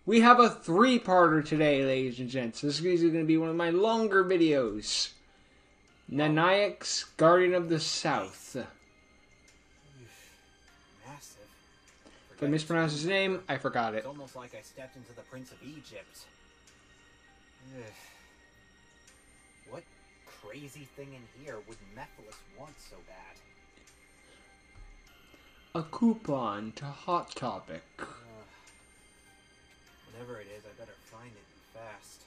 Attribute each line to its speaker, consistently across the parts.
Speaker 1: We have a three-parter today, ladies and gents. This is going to be one of my longer videos. Nanaix, Guardian of the South.
Speaker 2: Massive.
Speaker 1: If I mispronounced his name, I forgot it.
Speaker 2: It's almost like I stepped into the Prince of Egypt. Ugh. What crazy thing in here would Mephiles want so bad?
Speaker 1: A coupon to Hot Topic.
Speaker 2: Whatever it is, I better find it fast.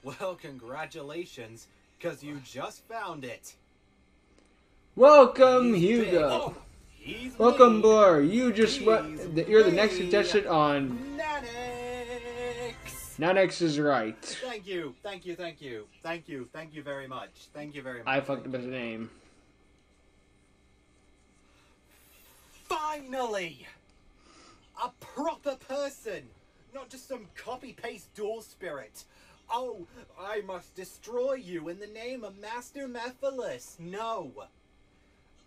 Speaker 2: Well, congratulations, because you just found it.
Speaker 1: Welcome,
Speaker 2: He's
Speaker 1: Yugioh.
Speaker 2: He's
Speaker 1: Welcome,
Speaker 2: me.
Speaker 1: Blur. You're the next
Speaker 2: me.
Speaker 1: contestant on
Speaker 2: Nanaix.
Speaker 1: Nanaix is right.
Speaker 2: Thank you very much. Thank you very much.
Speaker 1: I fucked up his name.
Speaker 2: Finally! A proper person! Not just some copy-paste dual spirit. Oh, I must destroy you in the name of Master Mephiles. No.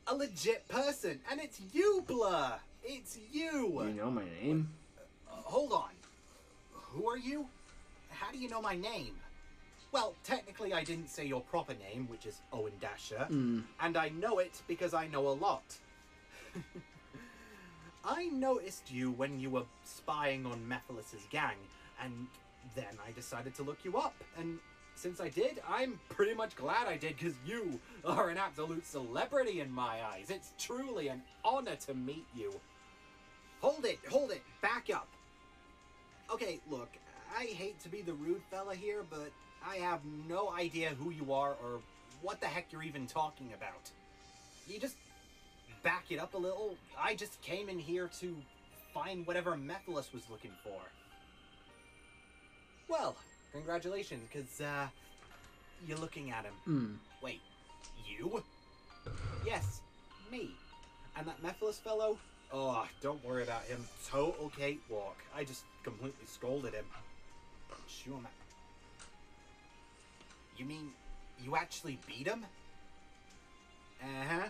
Speaker 2: A legit person. And it's you, Blur. It's you.
Speaker 1: You know my name?
Speaker 2: Hold on. Who are you? How do you know my name? Well, technically I didn't say your proper name, which is Owen Dasher. And I know it because I know a lot. I noticed you when you were spying on Mephiles' gang, and then I decided to look you up. And since I did, I'm pretty much glad I did, because you are an absolute celebrity in my eyes. It's truly an honor to meet you. Hold it, back up. Okay, look, I hate to be the rude fella here, but I have no idea who you are or what the heck you're even talking about. You just back it up a little. I just came in here to find whatever Mephiles was looking for. Well, congratulations, because, you're looking at him. Wait, you? Yes, me. And that Mephiles fellow? Oh, don't worry about him. Total cakewalk. I just completely scolded him. Shoo him out. You mean, you actually beat him? Uh-huh.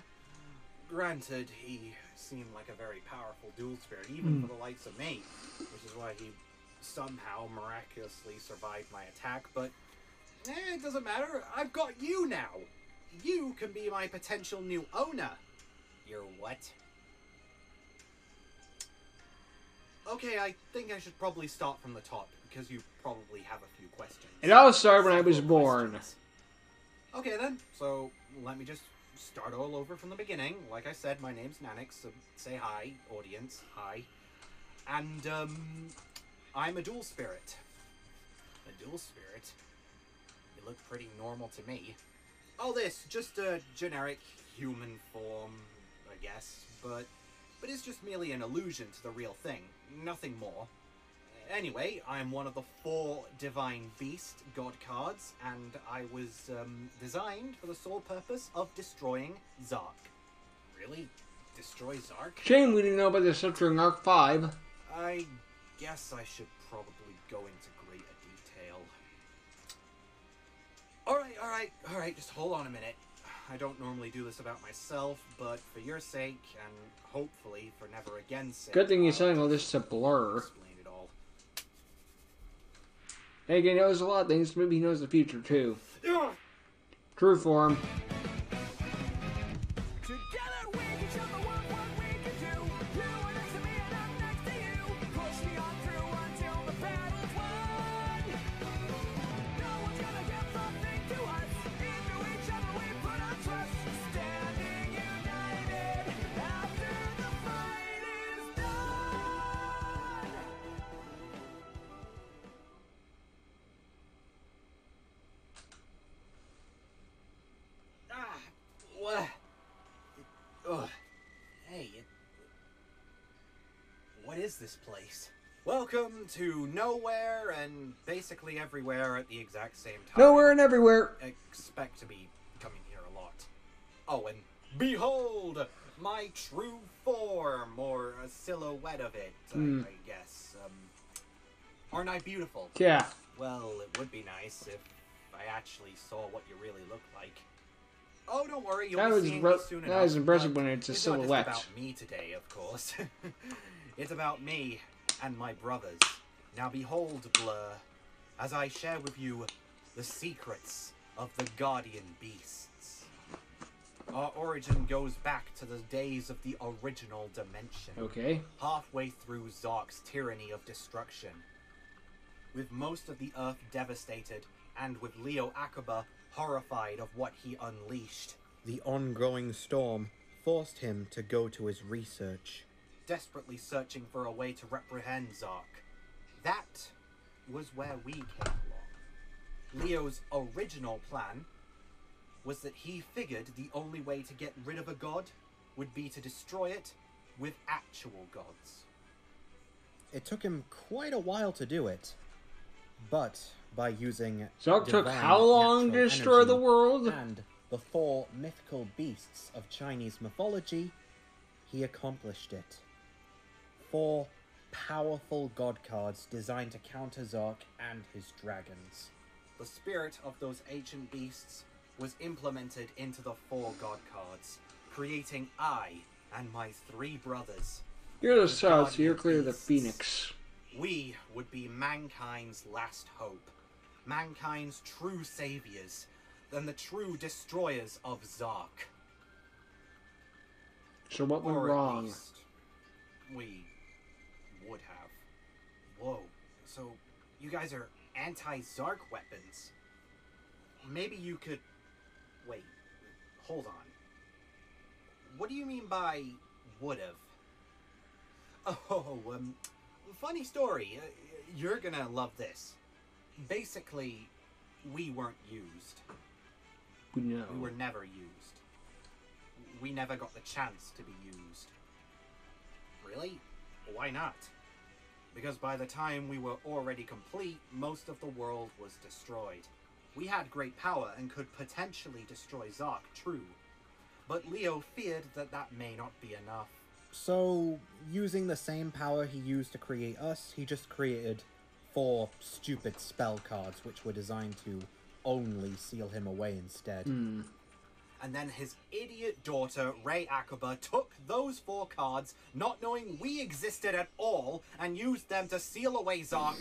Speaker 2: Granted, he seemed like a very powerful dual spirit, even for the likes of me, which is why he somehow miraculously survived my attack, but it doesn't matter. I've got you now. You can be my potential new owner. Your what? Okay, I think I should probably start from the top, because you probably have a few questions.
Speaker 1: It all started when I was born.
Speaker 2: Okay then, so let me just start all over from the beginning. Like I said, my name's Nanaix, so say hi, audience, hi. And, I'm a dual spirit. A dual spirit? You look pretty normal to me. Oh, this, just a generic human form, I guess, but it's just merely an illusion to the real thing, nothing more. Anyway, I'm one of the 4 divine beast god cards, and I was designed for the sole purpose of destroying Zark. Really? Destroy Zark?
Speaker 1: Shame we didn't know about this stuff during Arc 5.
Speaker 2: I guess I should probably go into greater detail. Alright, just hold on a minute. I don't normally do this about myself, but for your sake, and hopefully for never again's sake...
Speaker 1: Good thing you're saying all this to Blur.
Speaker 2: Explain it all.
Speaker 1: Hey, he knows a lot of things. Maybe he knows the future, too. True form.
Speaker 3: Together we can show the world what we can do. You are next to me and I'm next to you. Push me on through until the battle's won. No one's gonna give something to us. Into each other we put our trust. Standing united after the fight is done.
Speaker 2: What? Ugh. Hey, what is this place? Welcome to nowhere and basically everywhere at the exact same time.
Speaker 1: Nowhere and everywhere.
Speaker 2: Expect to be coming here a lot. Oh, and behold, my true form, or a silhouette of it, I guess. Aren't I beautiful?
Speaker 1: Yeah.
Speaker 2: Well, it would be nice if I actually saw what you really look like. Oh, don't worry, you'll be seeing me soon enough.
Speaker 1: That was impressive
Speaker 2: but
Speaker 1: when it's a
Speaker 2: not
Speaker 1: silhouette.
Speaker 2: just about me today, of course. It's about me and my brothers. Now behold, Blur, as I share with you the secrets of the Guardian Beasts. Our origin goes back to the days of the original dimension.
Speaker 1: Okay.
Speaker 2: Halfway through Zark's tyranny of destruction. With most of the Earth devastated, and with Leo Akaba horrified of what he unleashed, the ongoing storm forced him to go to his research, desperately searching for a way to reprehend Zark. That was where we came along. Leo's original plan was that he figured the only way to get rid of a god would be to destroy it with actual gods. It took him quite a while to do it, but by using
Speaker 1: Zark took
Speaker 2: divine
Speaker 1: how long to
Speaker 2: natural
Speaker 1: destroy the
Speaker 2: energy
Speaker 1: world?
Speaker 2: and the 4 mythical beasts of Chinese mythology, he accomplished it. 4 powerful god cards designed to counter Zark and his dragons. The spirit of those ancient beasts was implemented into the 4 god cards, creating I and my 3 brothers.
Speaker 1: You're the
Speaker 2: the
Speaker 1: south, so you're
Speaker 2: Guardian
Speaker 1: clear of the
Speaker 2: Beasts.
Speaker 1: Phoenix.
Speaker 2: We would be mankind's last hope, mankind's true saviors, and the true destroyers of Zark.
Speaker 1: So what went
Speaker 2: Or
Speaker 1: wrong?
Speaker 2: at least we would have. Whoa, so you guys are anti-Zark weapons. Maybe you could... Wait, hold on. What do you mean by would've? Oh, funny story. You're gonna love this. Basically, we weren't used.
Speaker 1: No.
Speaker 2: We were never used. We never got the chance to be used. Really? Why not? Because by the time we were already complete, most of the world was destroyed. We had great power and could potentially destroy Zark, true. But Leo feared that that may not be enough. So, using the same power he used to create us, he just created 4 stupid spell cards which were designed to only seal him away instead. And then his idiot daughter, Rei Akaba, took those 4 cards, not knowing we existed at all, and used them to seal away Zark,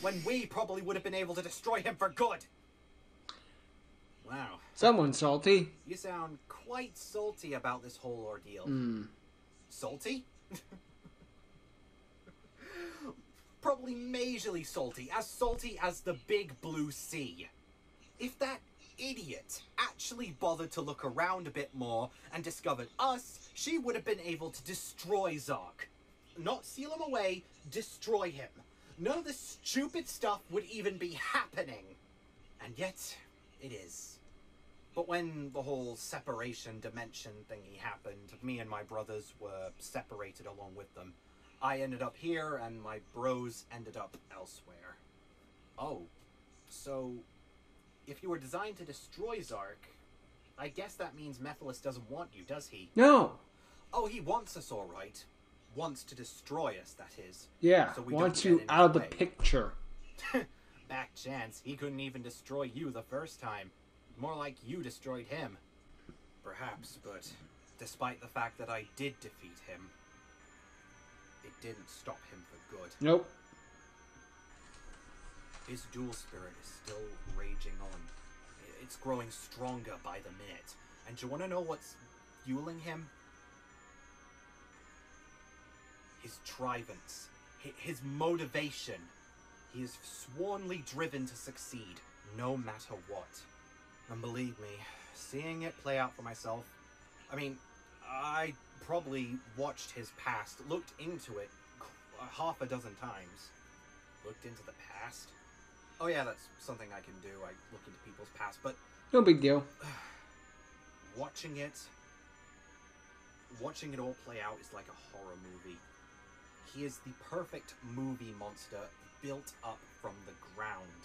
Speaker 2: when we probably would have been able to destroy him for good. Wow.
Speaker 1: Someone's salty.
Speaker 2: You sound quite salty about this whole ordeal. Salty? Probably majorly salty as the big blue sea. If that idiot actually bothered to look around a bit more and discovered us, she would have been able to destroy Zark. Not seal him away, destroy him. None of this stupid stuff would even be happening. And yet, it is. But when the whole separation dimension thingy happened, me and my brothers were separated along with them. I ended up here, and my bros ended up elsewhere. Oh, so if you were designed to destroy Zark, I guess that means Methyllus doesn't want you, does he?
Speaker 1: No.
Speaker 2: Oh, he wants us all right. Wants to destroy us, that is.
Speaker 1: Yeah,
Speaker 2: So we
Speaker 1: wants
Speaker 2: don't
Speaker 1: you
Speaker 2: get in
Speaker 1: out of
Speaker 2: his
Speaker 1: the
Speaker 2: way.
Speaker 1: picture.
Speaker 2: Back chance, he couldn't even destroy you the first time. More like you destroyed him. Perhaps, but despite the fact that I did defeat him, it didn't stop him for good.
Speaker 1: Nope.
Speaker 2: His dual spirit is still raging on. It's growing stronger by the minute. And do you want to know what's fueling him? His trivance. His motivation. He is swornly driven to succeed, no matter what. And believe me, seeing it play out for myself, I mean, I probably watched his past, looked into it half a dozen times. Looked into the past? Oh yeah, that's something I can do. I look into people's past, but
Speaker 1: No big deal.
Speaker 2: watching it all play out is like a horror movie. He is the perfect movie monster built up from the ground.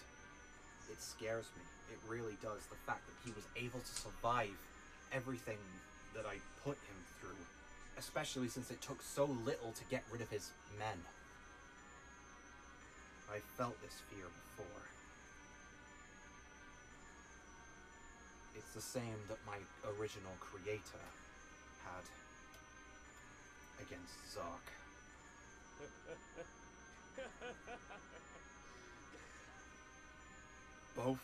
Speaker 2: It scares me. It really does. The fact that he was able to survive everything that I put him through. Especially since it took so little to get rid of his men. I felt this fear before. It's the same that my original creator had against Zark. Both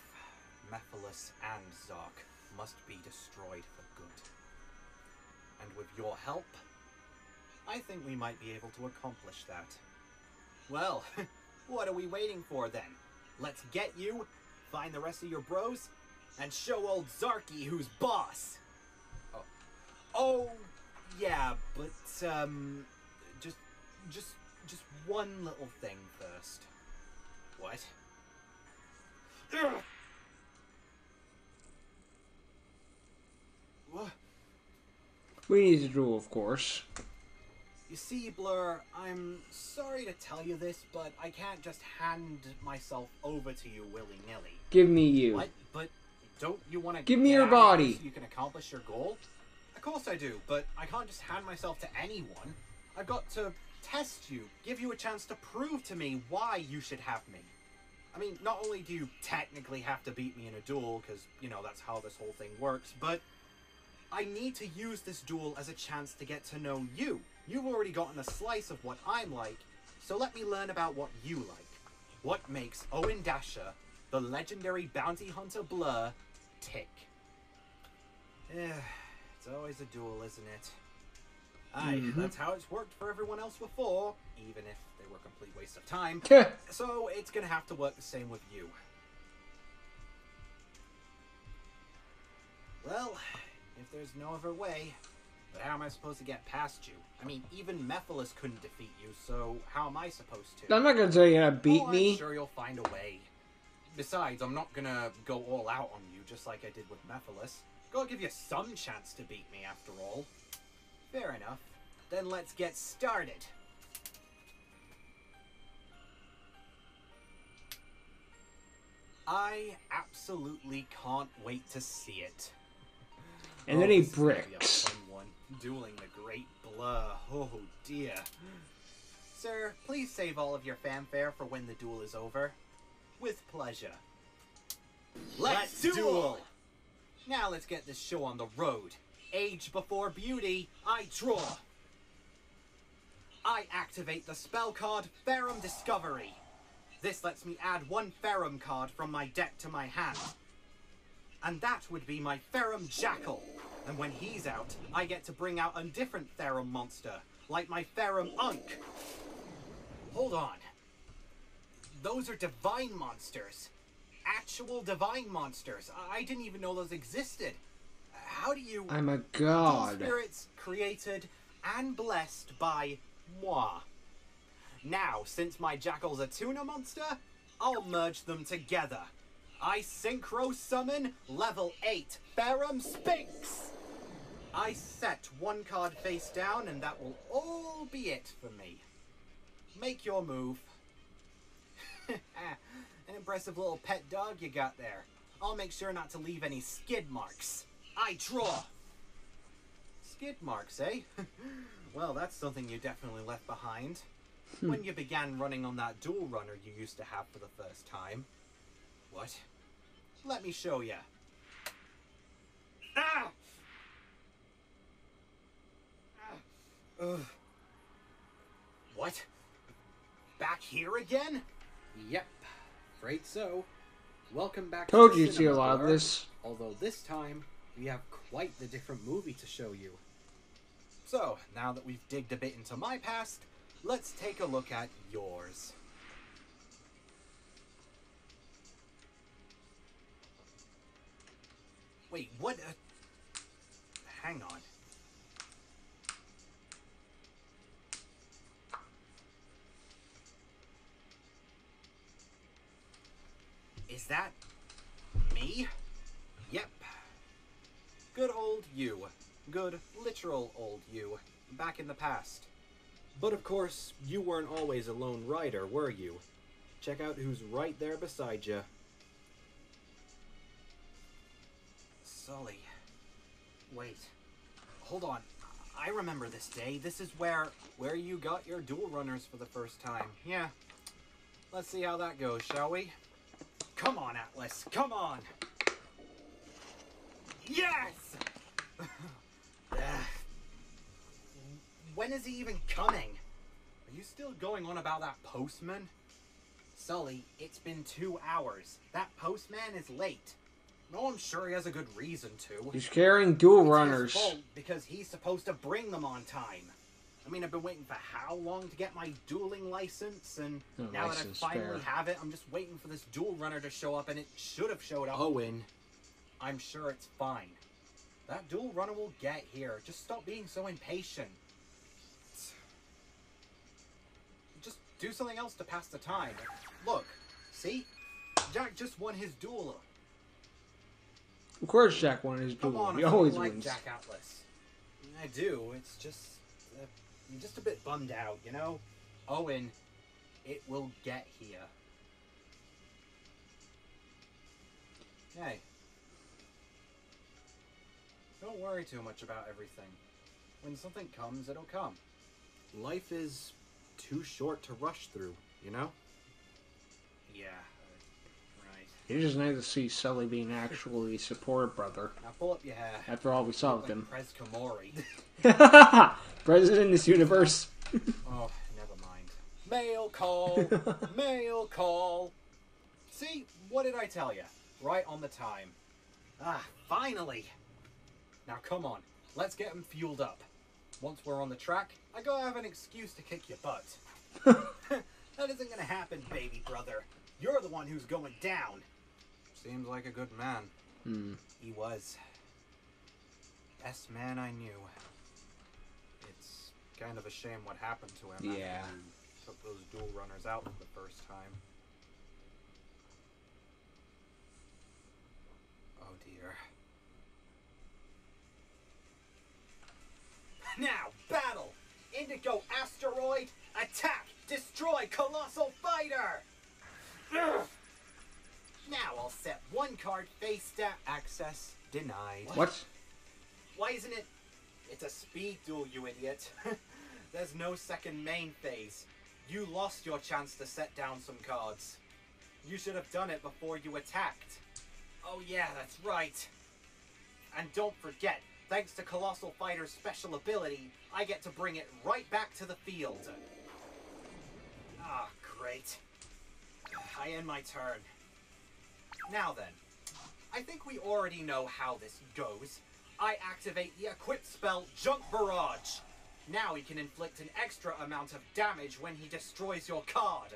Speaker 2: Mephiles and Zark must be destroyed for good. And with your help, I think we might be able to accomplish that. Well, what are we waiting for then? Let's get you, find the rest of your bros, and show old Zarky who's boss. Oh, yeah, but just one little thing first. What? Ugh. What?
Speaker 1: We need to duel, of course.
Speaker 2: You see, Blur, I'm sorry to tell you this, but I can't just hand myself over to you willy-nilly.
Speaker 1: Give me you.
Speaker 2: What? But don't you want to
Speaker 1: Give me your body.
Speaker 2: so you can accomplish your goal? Of course I do, but I can't just hand myself to anyone. I've got to test you, give you a chance to prove to me why you should have me. I mean, not only do you technically have to beat me in a duel, because, you know, that's how this whole thing works, but I need to use this duel as a chance to get to know you. You've already gotten a slice of what I'm like, so let me learn about what you like. What makes Owen Dasher, the legendary bounty hunter Blur, tick? It's always a duel, isn't it? Aye, that's how it's worked for everyone else before, even if they were a complete waste of time. So it's gonna have to work the same with you. Well, if there's no other way, but how am I supposed to get past you? I mean, even Mephiles couldn't defeat you, so how am I supposed to?
Speaker 1: I'm not gonna tell you how to beat me.
Speaker 2: I'm sure you'll find a way. Besides, I'm not gonna go all out on you just like I did with Mephiles. Gotta give you some chance to beat me after all. Fair enough. Then let's get started. I absolutely can't wait to see it.
Speaker 1: And then he
Speaker 2: this is gonna be a
Speaker 1: bricks.
Speaker 2: fun one. Dueling the great Blur. Oh dear. Sir, please save all of your fanfare for when the duel is over. With pleasure. Let's duel! Now let's get this show on the road. Age before beauty, I draw. I activate the spell card Ferrum Discovery. This lets me add one Ferrum card from my deck to my hand. And that would be my Ferrum Jackal. And when he's out, I get to bring out a different Ferrum monster, like my Ferrum Unk. Hold on. Those are divine monsters. Actual divine monsters. I didn't even know those existed. How do you...
Speaker 1: I'm a
Speaker 2: Dual
Speaker 1: god.
Speaker 2: spirits created and blessed by moi. Now, since my Jackal's a tuna monster, I'll merge them together. I synchro summon level 8 Ferrum Sphinx. I set one card face down and that will all be it for me. Make your move. An impressive little pet dog you got there. I'll make sure not to leave any skid marks. I draw. Skid marks, eh? Well, that's something you definitely left behind. When you began running on that dual runner you used to have for the first time. What? Let me show ya. Ah! Ugh. What? Back here again? Yep. Afraid so. Welcome back
Speaker 1: Told
Speaker 2: to the
Speaker 1: you to see a
Speaker 2: cinema,
Speaker 1: lot of
Speaker 2: Blur.
Speaker 1: this.
Speaker 2: Although this time, we have quite the different movie to show you. So, now that we've digged a bit into my past, let's take a look at yours. Wait, what? Hang on. Is that me? Yep. Good old you. Good literal old you. Back in the past. But of course, you weren't always a lone rider, were you? Check out who's right there beside you. Sully. Wait. Hold on. I remember this day. This is where you got your dual runners for the first time. Yeah. Let's see how that goes, shall we? Come on, Atlas. Come on. Yes! When is he even coming? Are you still going on about that postman? Sully, it's been 2 hours. That postman is late. No, I'm sure he has a good reason to.
Speaker 1: He's carrying dual
Speaker 2: It's
Speaker 1: runners.
Speaker 2: his fault because he's supposed to bring them on time. I mean, I've been waiting for how long to get my dueling license, and
Speaker 1: No
Speaker 2: now that I
Speaker 1: license,
Speaker 2: finally
Speaker 1: fair.
Speaker 2: have it, I'm just waiting for this dual runner to show up, and it should have showed up. Owen, I'm sure it's fine. That dual runner will get here. Just stop being so impatient. Just do something else to pass the time. Look, see? Jack just won his duel.
Speaker 1: Of course, Jack won his
Speaker 2: Come
Speaker 1: duel.
Speaker 2: on,
Speaker 1: He
Speaker 2: I
Speaker 1: always
Speaker 2: like
Speaker 1: wins.
Speaker 2: Jack Atlas. I do. It's just, I'm just a bit bummed out, you know. Owen, it will get here. Hey, don't worry too much about everything. When something comes, it'll come. Life is too short to rush through, you know. Yeah. Right.
Speaker 1: It's just nice to see Sully being actually supportive brother.
Speaker 2: Now pull up your hair.
Speaker 1: After all we saw
Speaker 2: Look
Speaker 1: with him.
Speaker 2: like Prez Kamori.
Speaker 1: President in this universe.
Speaker 2: Oh, never mind. Mail call. Mail call. See, what did I tell you? Right on the time. Ah, finally. Now come on, let's get him fueled up. Once we're on the track, I gotta have an excuse to kick your butt. That isn't gonna happen, baby brother. You're the one who's going down. Seems like a good man. He was. Best man I knew. It's kind of a shame what happened to him
Speaker 1: Yeah.
Speaker 2: after he took those dual runners out for the first time. Oh dear. Now, battle! Indigo asteroid, attack! Destroy Colossal Fighter! Ugh. Now I'll set one card face down. Access denied.
Speaker 1: What?
Speaker 2: Why isn't it? It's a speed duel, you idiot. There's no second main phase. You lost your chance to set down some cards. You should have done it before you attacked. Oh yeah, that's right. And don't forget, thanks to Colossal Fighter's special ability, I get to bring it right back to the field. Ah, great. I end my turn. Now then, I think we already know how this goes. I activate the equipped spell Junk Barrage. Now he can inflict an extra amount of damage when he destroys your card.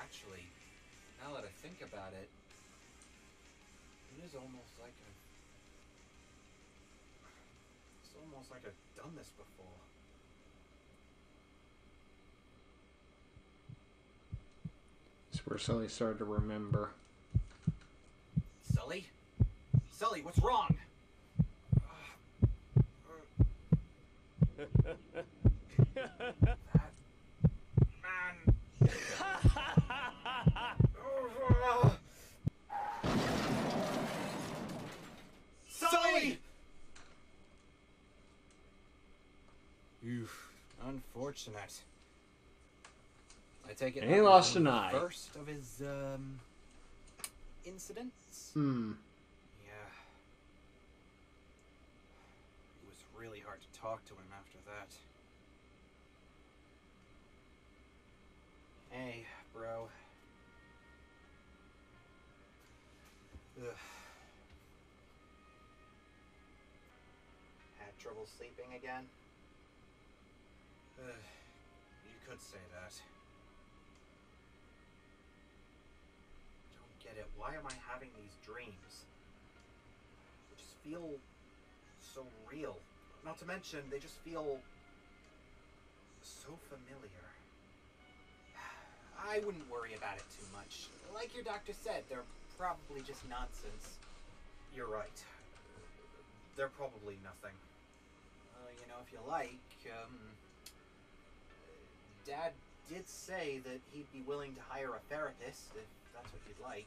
Speaker 2: Actually, now that I think about it, it is almost like I've done this before.
Speaker 1: It's where Sully started to remember.
Speaker 2: Sully? Sully, what's wrong? Man. Sully! Oof, unfortunate. I take it
Speaker 1: And he
Speaker 2: that was
Speaker 1: lost
Speaker 2: only
Speaker 1: an
Speaker 2: the
Speaker 1: eye.
Speaker 2: first of his incidents.
Speaker 1: Hmm.
Speaker 2: Yeah. It was really hard to talk to him after that. Hey, bro. Ugh. Had trouble sleeping again? You could say that. Don't get it. Why am I having these dreams? They just feel so real. Not to mention, they just feel so familiar. I wouldn't worry about it too much. Like your doctor said, they're probably just nonsense. You're right. They're probably nothing. You know, if you like, Dad did say that he'd be willing to hire a therapist if that's what you'd like.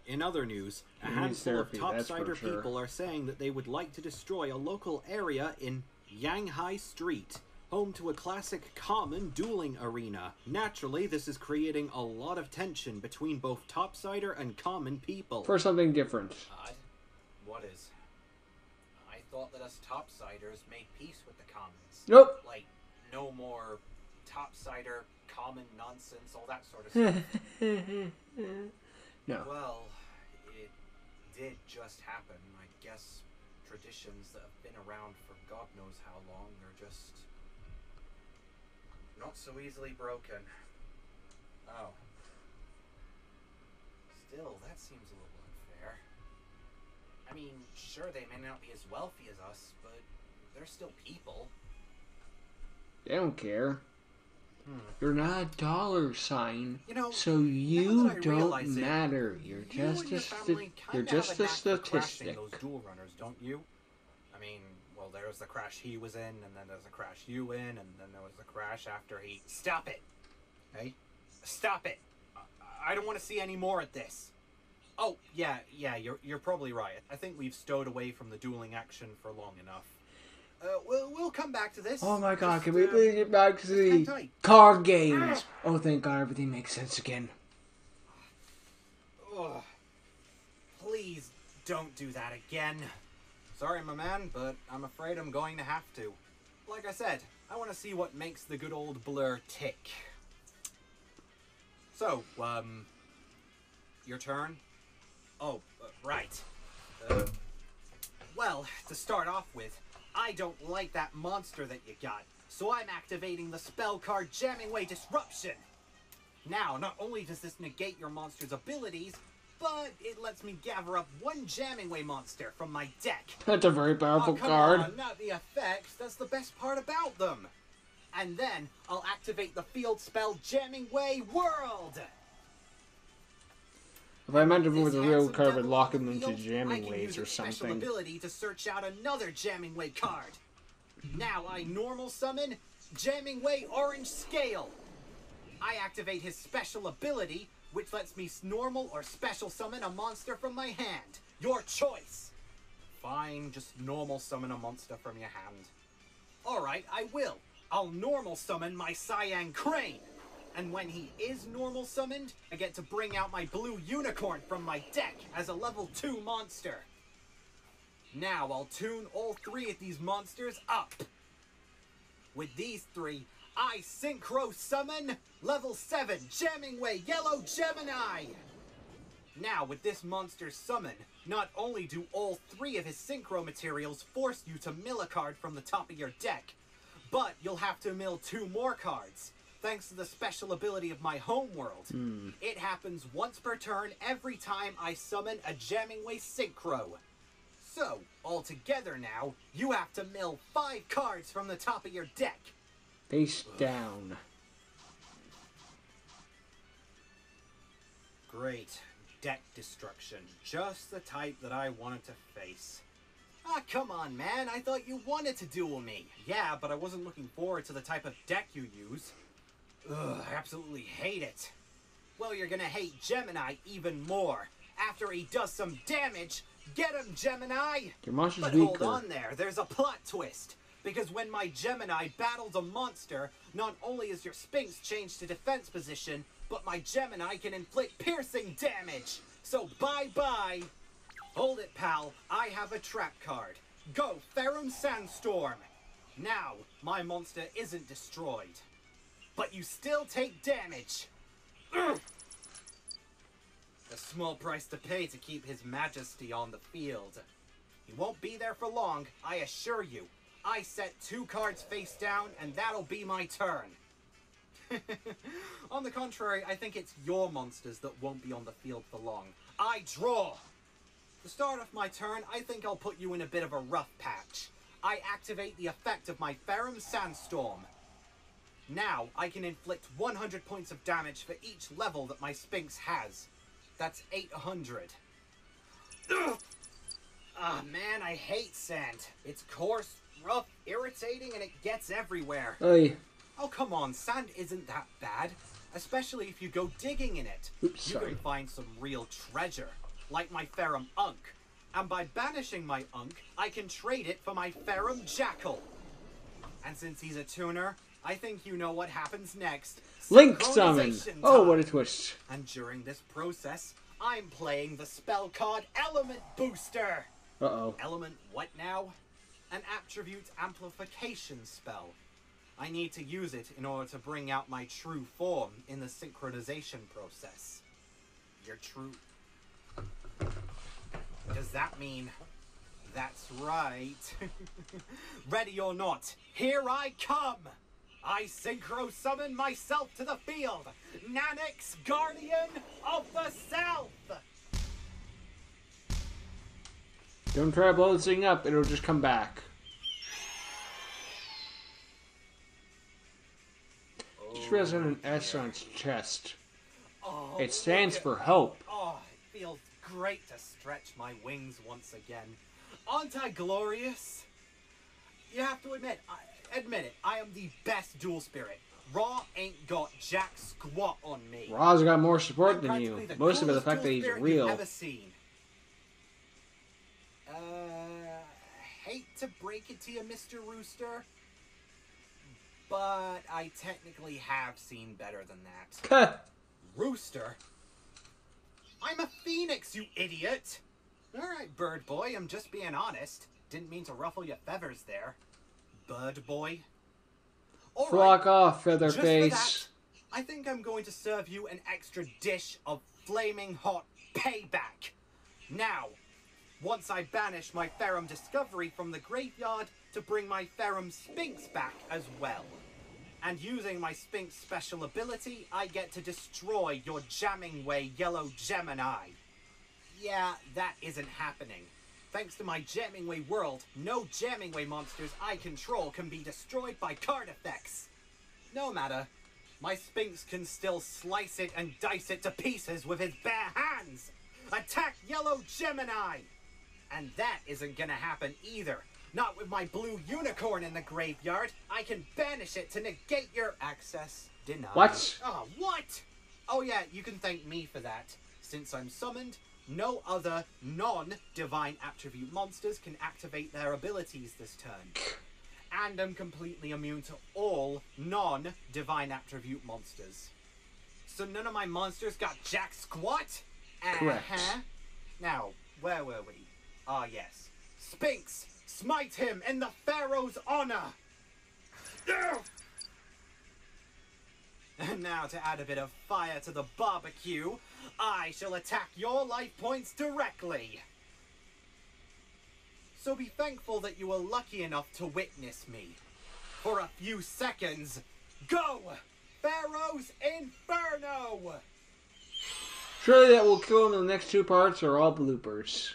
Speaker 2: In other news, a
Speaker 1: He needs
Speaker 2: handful of
Speaker 1: therapy, that's for
Speaker 2: Topsider
Speaker 1: sure.
Speaker 2: people are saying that they would like to destroy a local area in Yanghai Street, home to a classic common dueling arena. Naturally, this is creating a lot of tension between both Topsider and common people.
Speaker 1: For something different.
Speaker 2: Odd. What is? I thought that us Topsiders made peace with the commons.
Speaker 1: Nope.
Speaker 2: Like, No more topsider, common nonsense, all that sort of stuff.
Speaker 1: No.
Speaker 2: Well, it did just happen. I guess traditions that have been around for God knows how long are just not so easily broken. Oh. Still, that seems a little unfair. I mean, sure, they may not be as wealthy as us, but they're still people.
Speaker 1: They don't care. You're not a dollar sign,
Speaker 2: You know,
Speaker 1: so
Speaker 2: now
Speaker 1: you
Speaker 2: that I
Speaker 1: don't
Speaker 2: realize it,
Speaker 1: matter. You're
Speaker 2: you
Speaker 1: just
Speaker 2: and your
Speaker 1: a
Speaker 2: family
Speaker 1: you're
Speaker 2: kinda
Speaker 1: just
Speaker 2: have a
Speaker 1: a
Speaker 2: knack for crashing
Speaker 1: statistic.
Speaker 2: those dual runners, don't you? I mean, well, there was the crash he was in, and then there's the crash you in, and then there was the crash after he... Stop it! Hey? Stop it! I don't want to see any more of this. Oh, yeah, you're probably right. I think we've stowed away from the dueling action for long enough. We'll come back to this.
Speaker 1: Oh my god,
Speaker 2: Just,
Speaker 1: can we please get back to
Speaker 2: hang
Speaker 1: the
Speaker 2: tight.
Speaker 1: card games? Oh, thank god, everything makes sense again.
Speaker 2: Ugh. Please don't do that again. Sorry, my man, but I'm afraid I'm going to have to. Like I said, I want to see what makes the good old Blur tick. So, your turn? Oh, right. Well, to start off with, I don't like that monster that you got, so I'm activating the spell card Jamming Way Disruption. Now, not only does this negate your monster's abilities, but it lets me gather up one Jamming Way monster from my deck.
Speaker 1: That's a very powerful
Speaker 2: Oh, come
Speaker 1: card.
Speaker 2: on, not the effects. That's the best part about them. And then I'll activate the field spell Jamming Way World.
Speaker 1: If I meant to
Speaker 2: This
Speaker 1: move the real
Speaker 2: handsome
Speaker 1: card, I'd
Speaker 2: devil
Speaker 1: lock
Speaker 2: on
Speaker 1: him
Speaker 2: the
Speaker 1: into
Speaker 2: field, I
Speaker 1: jamming
Speaker 2: can
Speaker 1: ways
Speaker 2: use
Speaker 1: or
Speaker 2: its special
Speaker 1: something.
Speaker 2: ability to search out another Jamming Way card. Now I normal summon Jamming Way Orange Scale. I activate his special ability, which lets me normal or special summon a monster from my hand. Your choice. Fine, just normal summon a monster from your hand. Alright, I will. I'll normal summon my Cyan Crane. And when he is normal summoned, I get to bring out my blue unicorn from my deck as a level 2 monster. Now I'll tune all 3 of these monsters up. With these 3, I synchro summon level 7 Jamming Way Yellow Gemini. Now with this monster's summon, not only do all 3 of his synchro materials force you to mill a card from the top of your deck, but you'll have to mill 2 more cards. Thanks to the special ability of my homeworld. It happens once per turn every time I summon a Jamming Way Synchro. So, altogether now, you have to mill 5 cards from the top of your deck.
Speaker 1: Face down.
Speaker 2: Great. Deck destruction. Just the type that I wanted to face. Ah, come on, man. I thought you wanted to duel me. Yeah, but I wasn't looking forward to the type of deck you use. Ugh, I absolutely hate it. Well, you're gonna hate Gemini even more. After he does some damage, get him, Gemini!
Speaker 1: Your monster's
Speaker 2: But
Speaker 1: weaker.
Speaker 2: hold on there, there's a plot twist. Because when my Gemini battles a monster, not only is your Sphinx changed to defense position, but my Gemini can inflict piercing damage. So bye-bye. Hold it, pal. I have a trap card. Go, Ferrum Sandstorm. Now, my monster isn't destroyed. But you still take damage. Ugh. A small price to pay to keep His Majesty on the field. He won't be there for long, I assure you. I set 2 cards face down, and that'll be my turn. On the contrary, I think it's your monsters that won't be on the field for long. I draw. To start off my turn, I think I'll put you in a bit of a rough patch. I activate the effect of my Ferrum Sandstorm. Now, I can inflict 100 points of damage for each level that my Sphinx has. That's 800. Ugh. Ah, man, I hate sand. It's coarse, rough, irritating, and it gets everywhere.
Speaker 1: Oy.
Speaker 2: Oh, come on, sand isn't that bad. Especially if you go digging in it.
Speaker 1: Oops,
Speaker 2: You
Speaker 1: sorry.
Speaker 2: can find some real treasure. Like my Ferrum Unk. And by banishing my Unk, I can trade it for my Ferrum Jackal. And since he's a tuner, I think you know what happens next.
Speaker 1: Link summon.
Speaker 2: Synchronization
Speaker 1: Oh,
Speaker 2: time.
Speaker 1: what a twist.
Speaker 2: And during this process, I'm playing the spell card Element Booster.
Speaker 1: Uh-oh.
Speaker 2: Element what now? An attribute amplification spell. I need to use it in order to bring out my true form in the synchronization process. Your true... Does that mean... That's right. Ready or not, here I come! I synchro summon myself to the field! Nanaix, Guardian of the South!
Speaker 1: Don't try to blow this thing up, it'll just come back. Just realized an S on its chest.
Speaker 2: Oh,
Speaker 1: It stands
Speaker 2: look
Speaker 1: for
Speaker 2: at-
Speaker 1: hope.
Speaker 2: Oh, it feels great to stretch my wings once again. Aren't I glorious? You have to admit it, I am the best dual spirit. Raw ain't got jack squat on me.
Speaker 1: Raw's got more support
Speaker 2: I'm
Speaker 1: than you.
Speaker 2: practically the
Speaker 1: Most of it the
Speaker 2: coolest
Speaker 1: fact that
Speaker 2: dual
Speaker 1: he's
Speaker 2: spirit
Speaker 1: real.
Speaker 2: you've ever seen. Hate to break it to you, Mr. Rooster, but I technically have seen better than that. Rooster? I'm a phoenix, you idiot! Alright, bird boy, I'm just being honest. Didn't mean to ruffle your feathers there. Bird boy. All
Speaker 1: Flock
Speaker 2: right,
Speaker 1: off,
Speaker 2: just for
Speaker 1: Featherface.
Speaker 2: that, I think I'm going to serve you an extra dish of flaming hot payback. Now, once I banish my Ferrum Discovery from the graveyard to bring my Ferrum Sphinx back as well. And using my Sphinx special ability, I get to destroy your Jamming Way Yellow Gemini. Yeah, that isn't happening. Thanks to my Jamming Way world, no Jamming Way monsters I control can be destroyed by card effects. No matter, my Sphinx can still slice it and dice it to pieces with his bare hands. Attack Yellow Gemini! And that isn't gonna happen either. Not with my blue unicorn in the graveyard. I can banish it to negate your access denied.
Speaker 1: What?
Speaker 2: Oh, what? Oh yeah, you can thank me for that. Since I'm summoned, no other non-divine attribute monsters can activate their abilities this turn. And I'm completely immune to all non-divine attribute monsters. So none of my monsters got jack squat?
Speaker 1: Correct.
Speaker 2: Now, where were we? Ah, yes. Sphinx, smite him in the Pharaoh's honor! And now to add a bit of fire to the barbecue, I shall attack your life points directly. So be thankful that you were lucky enough to witness me. For a few seconds, go! Pharaoh's Inferno!
Speaker 1: Surely that will kill him in the next two parts are all bloopers.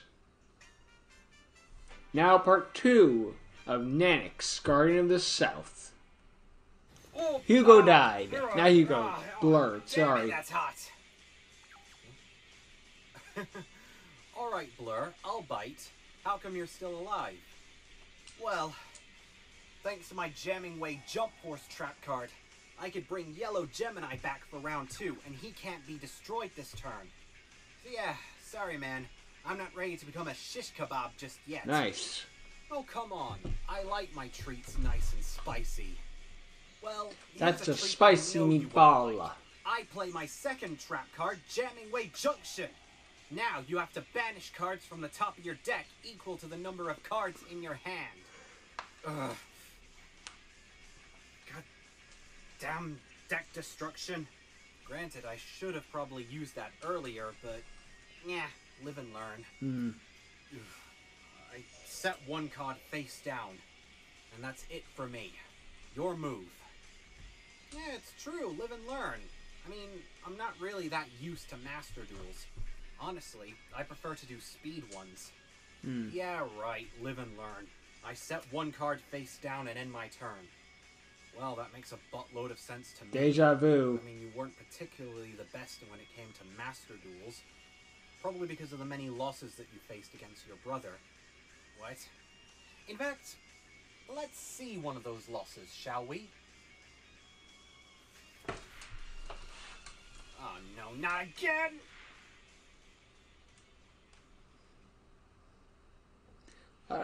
Speaker 1: Now part 2 of Nanaix, Guardian of the South.
Speaker 2: Oh,
Speaker 1: Yugioh died. Now Yugioh. Blurred,
Speaker 2: damn it,
Speaker 1: sorry.
Speaker 2: that's hot. Alright, Blur, I'll bite. How come you're still alive? Well, thanks to my Jamming Way Jump Force trap card, I could bring Yellow Gemini back for round 2, and he can't be destroyed this turn. So yeah, sorry man, I'm not ready to become a shish kebab just yet.
Speaker 1: Nice.
Speaker 2: Oh, come on. I like my treats nice and spicy. Well, here's
Speaker 1: That's a
Speaker 2: treat
Speaker 1: spicy
Speaker 2: I know you won't
Speaker 1: meatball.
Speaker 2: like. I play my second trap card, Jamming Way Junction. Now you have to banish cards from the top of your deck equal to the number of cards in your hand. Ugh. God damn deck destruction. Granted, I should have probably used that earlier, but yeah, live and learn. I set one card face down, and that's it for me. Your move. Yeah, it's true, live and learn. I mean, I'm not really that used to master duels. Honestly, I prefer to do speed ones. Yeah, right, live and learn. I set one card face down and end my turn. Well, that makes a buttload of sense to me.
Speaker 1: Deja vu.
Speaker 2: I mean, you weren't particularly the best when it came to master duels. Probably because of the many losses that you faced against your brother. What? In fact, let's see one of those losses, shall we? Oh no, not again!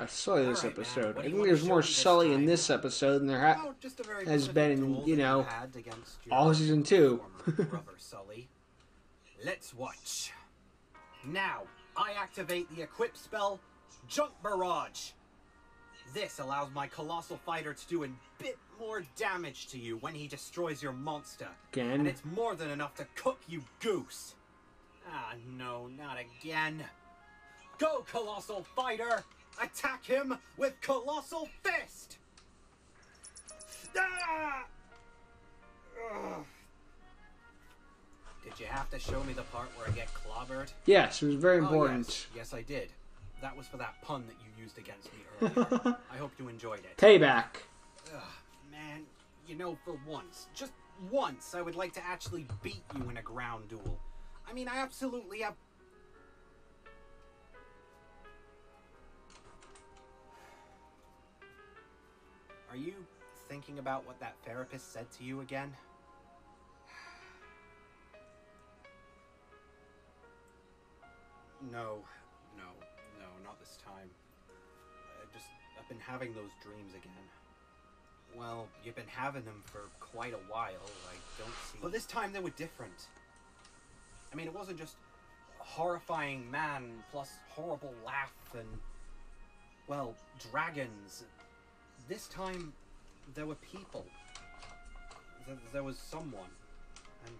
Speaker 1: Sully this
Speaker 2: Alright, man,
Speaker 1: episode.
Speaker 2: what
Speaker 1: I
Speaker 2: do you
Speaker 1: think
Speaker 2: wanna
Speaker 1: there's
Speaker 2: show
Speaker 1: more
Speaker 2: me this
Speaker 1: Sully in
Speaker 2: time?
Speaker 1: this episode than there
Speaker 2: Oh, just a very
Speaker 1: has
Speaker 2: specific
Speaker 1: been in,
Speaker 2: duel
Speaker 1: you
Speaker 2: that
Speaker 1: know,
Speaker 2: had against your
Speaker 1: all season 2.
Speaker 2: former brother Sully. Let's watch. Now, I activate the equip spell, Junk Barrage. This allows my colossal fighter to do a bit more damage to you when he destroys your monster.
Speaker 1: Again?
Speaker 2: And it's more than enough to cook you goose. Ah, no, not again. Go, colossal fighter! Attack him with colossal fist! Ah! Ugh. Did you have to show me the part where I get clobbered?
Speaker 1: Yes, it was very
Speaker 2: Oh,
Speaker 1: important.
Speaker 2: yes, I did. That was for that pun that you used against me earlier. I hope you enjoyed it.
Speaker 1: Payback.
Speaker 2: Ugh, man, you know, for once, just once, I would like to actually beat you in a ground duel. I mean, I absolutely have... Are you thinking about what that therapist said to you again? No, not this time. I've been having those dreams again. Well, you've been having them for quite a while, I don't see... But this time they were different. I mean, it wasn't just horrifying man plus horrible laugh and, well, dragons. This time, there were people. There was someone. And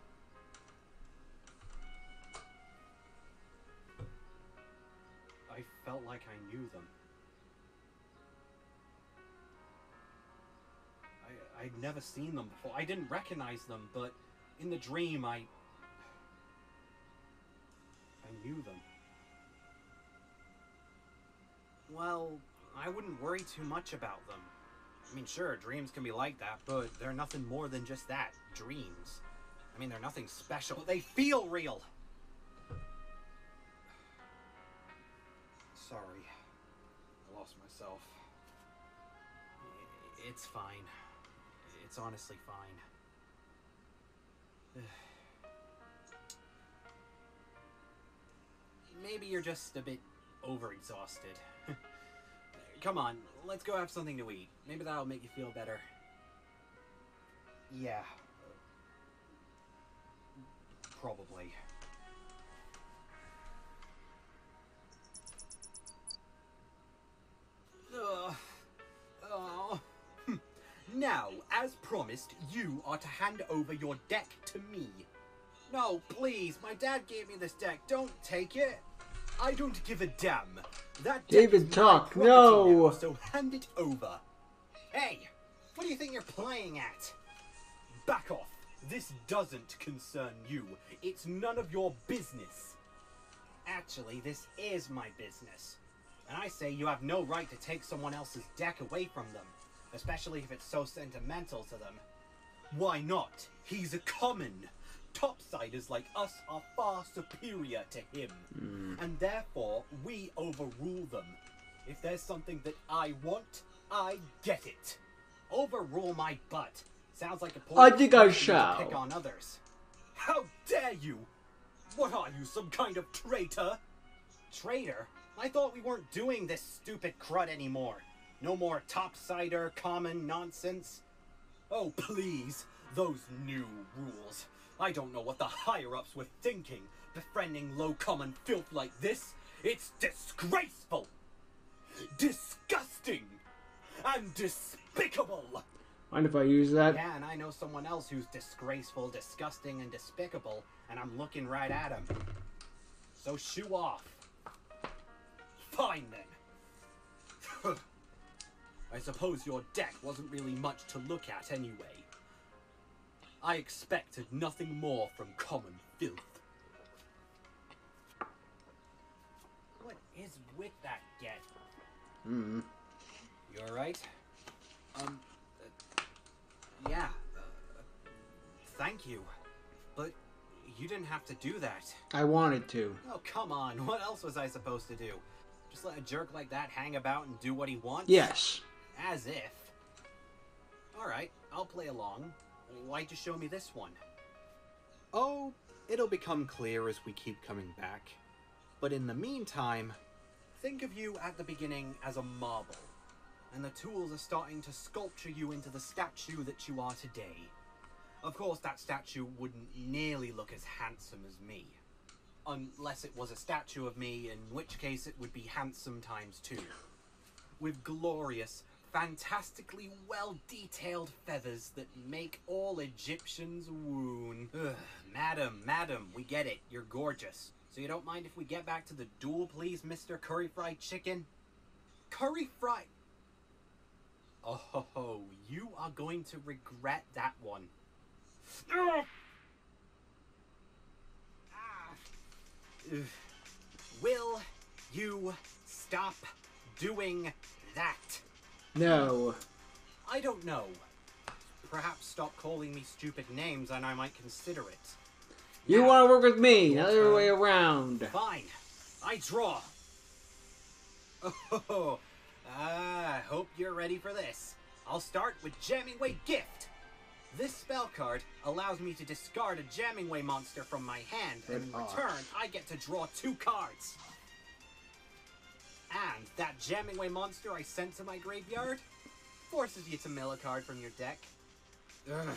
Speaker 2: I felt like I knew them. I'd never seen them before. I didn't recognize them, but in the dream, I knew them. Well, I wouldn't worry too much about them. I mean, sure, dreams can be like that, but they're nothing more than just that, dreams. I mean, they're nothing special, but they feel real. Sorry. I lost myself. It's fine. It's honestly fine. Maybe you're just a bit overexhausted. Come on, let's go have something to eat. Maybe that'll make you feel better. Yeah. Probably. Oh. Now, as promised, you are to hand over your deck to me. No, please, my dad gave me this deck. Don't take it. I don't give a damn. That deck
Speaker 1: David,
Speaker 2: is my
Speaker 1: talk.
Speaker 2: property
Speaker 1: No.
Speaker 2: now, so hand it over. Hey, what do you think you're playing at? Back off. This doesn't concern you. It's none of your business. Actually, this is my business. And I say you have no right to take someone else's deck away from them. Especially if it's so sentimental to them. Why not? He's a common. Topsiders like us are far superior to him. And therefore, we overrule them. If there's something that I want, I get it. Overrule my butt. Sounds like a poor
Speaker 1: I think I
Speaker 2: excuse to
Speaker 1: shall.
Speaker 2: pick on others. How dare you? What are you, some kind of traitor? Traitor? I thought we weren't doing this stupid crud anymore. No more topsider, common nonsense. Oh, please. Those new rules. I don't know what the higher-ups were thinking, befriending low-common filth like this. It's disgraceful, disgusting, and despicable.
Speaker 1: Mind if I use that?
Speaker 2: Yeah, and I know someone else who's disgraceful, disgusting, and despicable, and I'm looking right at him. So shoo off. Fine, then. I suppose your deck wasn't really much to look at anyway. I expected nothing more from common filth. What is with that get? You alright? Yeah. Thank you. But you didn't have to do that.
Speaker 1: I wanted to.
Speaker 2: Oh, come on. What else was I supposed to do? Just let a jerk like that hang about and do what he wants?
Speaker 1: Yes.
Speaker 2: As if. Alright, I'll play along. Why'd you show me this one? Oh, it'll become clear as we keep coming back. But in the meantime, think of you at the beginning as a marble. And the tools are starting to sculpture you into the statue that you are today. Of course, that statue wouldn't nearly look as handsome as me. Unless it was a statue of me, in which case it would be handsome times 2. with glorious, fantastically well-detailed feathers that make all Egyptians swoon. Ugh, madam, we get it. You're gorgeous. So you don't mind if we get back to the duel, please, Mr. Curry Fried Chicken? Curry Fried... Oh, you are going to regret that one. Ugh. Ugh. Will you stop doing that?
Speaker 1: No.
Speaker 2: I don't know. Perhaps stop calling me stupid names and I might consider it.
Speaker 1: You
Speaker 2: Now,
Speaker 1: want to work with me,
Speaker 2: your
Speaker 1: other
Speaker 2: turn.
Speaker 1: way around.
Speaker 2: Fine. I draw. Oh, I hope you're ready for this. I'll start with Jamming Way Gift. This spell card allows me to discard a Jamming Way monster from my hand, and in return, I get to draw 2 cards. And that Jamming Way monster I sent to my graveyard forces you to mill a card from your deck. Ugh.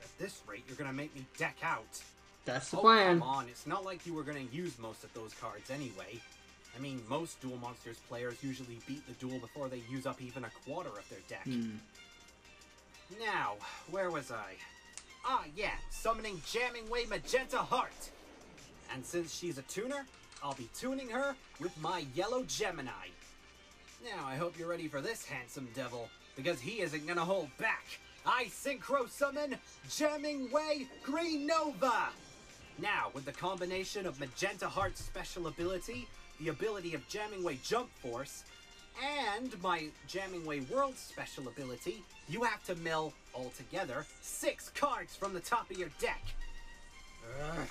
Speaker 2: At this rate, you're gonna make me deck out.
Speaker 1: That's the
Speaker 2: Oh,
Speaker 1: plan.
Speaker 2: come on, it's not like you were gonna use most of those cards anyway. I mean, most Duel Monsters players usually beat the duel before they use up even a quarter of their deck. Now, where was I? Ah, yeah, summoning Jamming Way Magenta Heart. And since she's a tuner, I'll be tuning her with my Yellow Gemini. Now, I hope you're ready for this handsome devil, because he isn't gonna hold back. I Synchro Summon Jamming Way Green Nova! Now, with the combination of Magenta Heart's special ability, the ability of Jamming Way Jump Force, and my Jamming Way World special ability, you have to mill, altogether, 6 cards from the top of your deck. Ugh.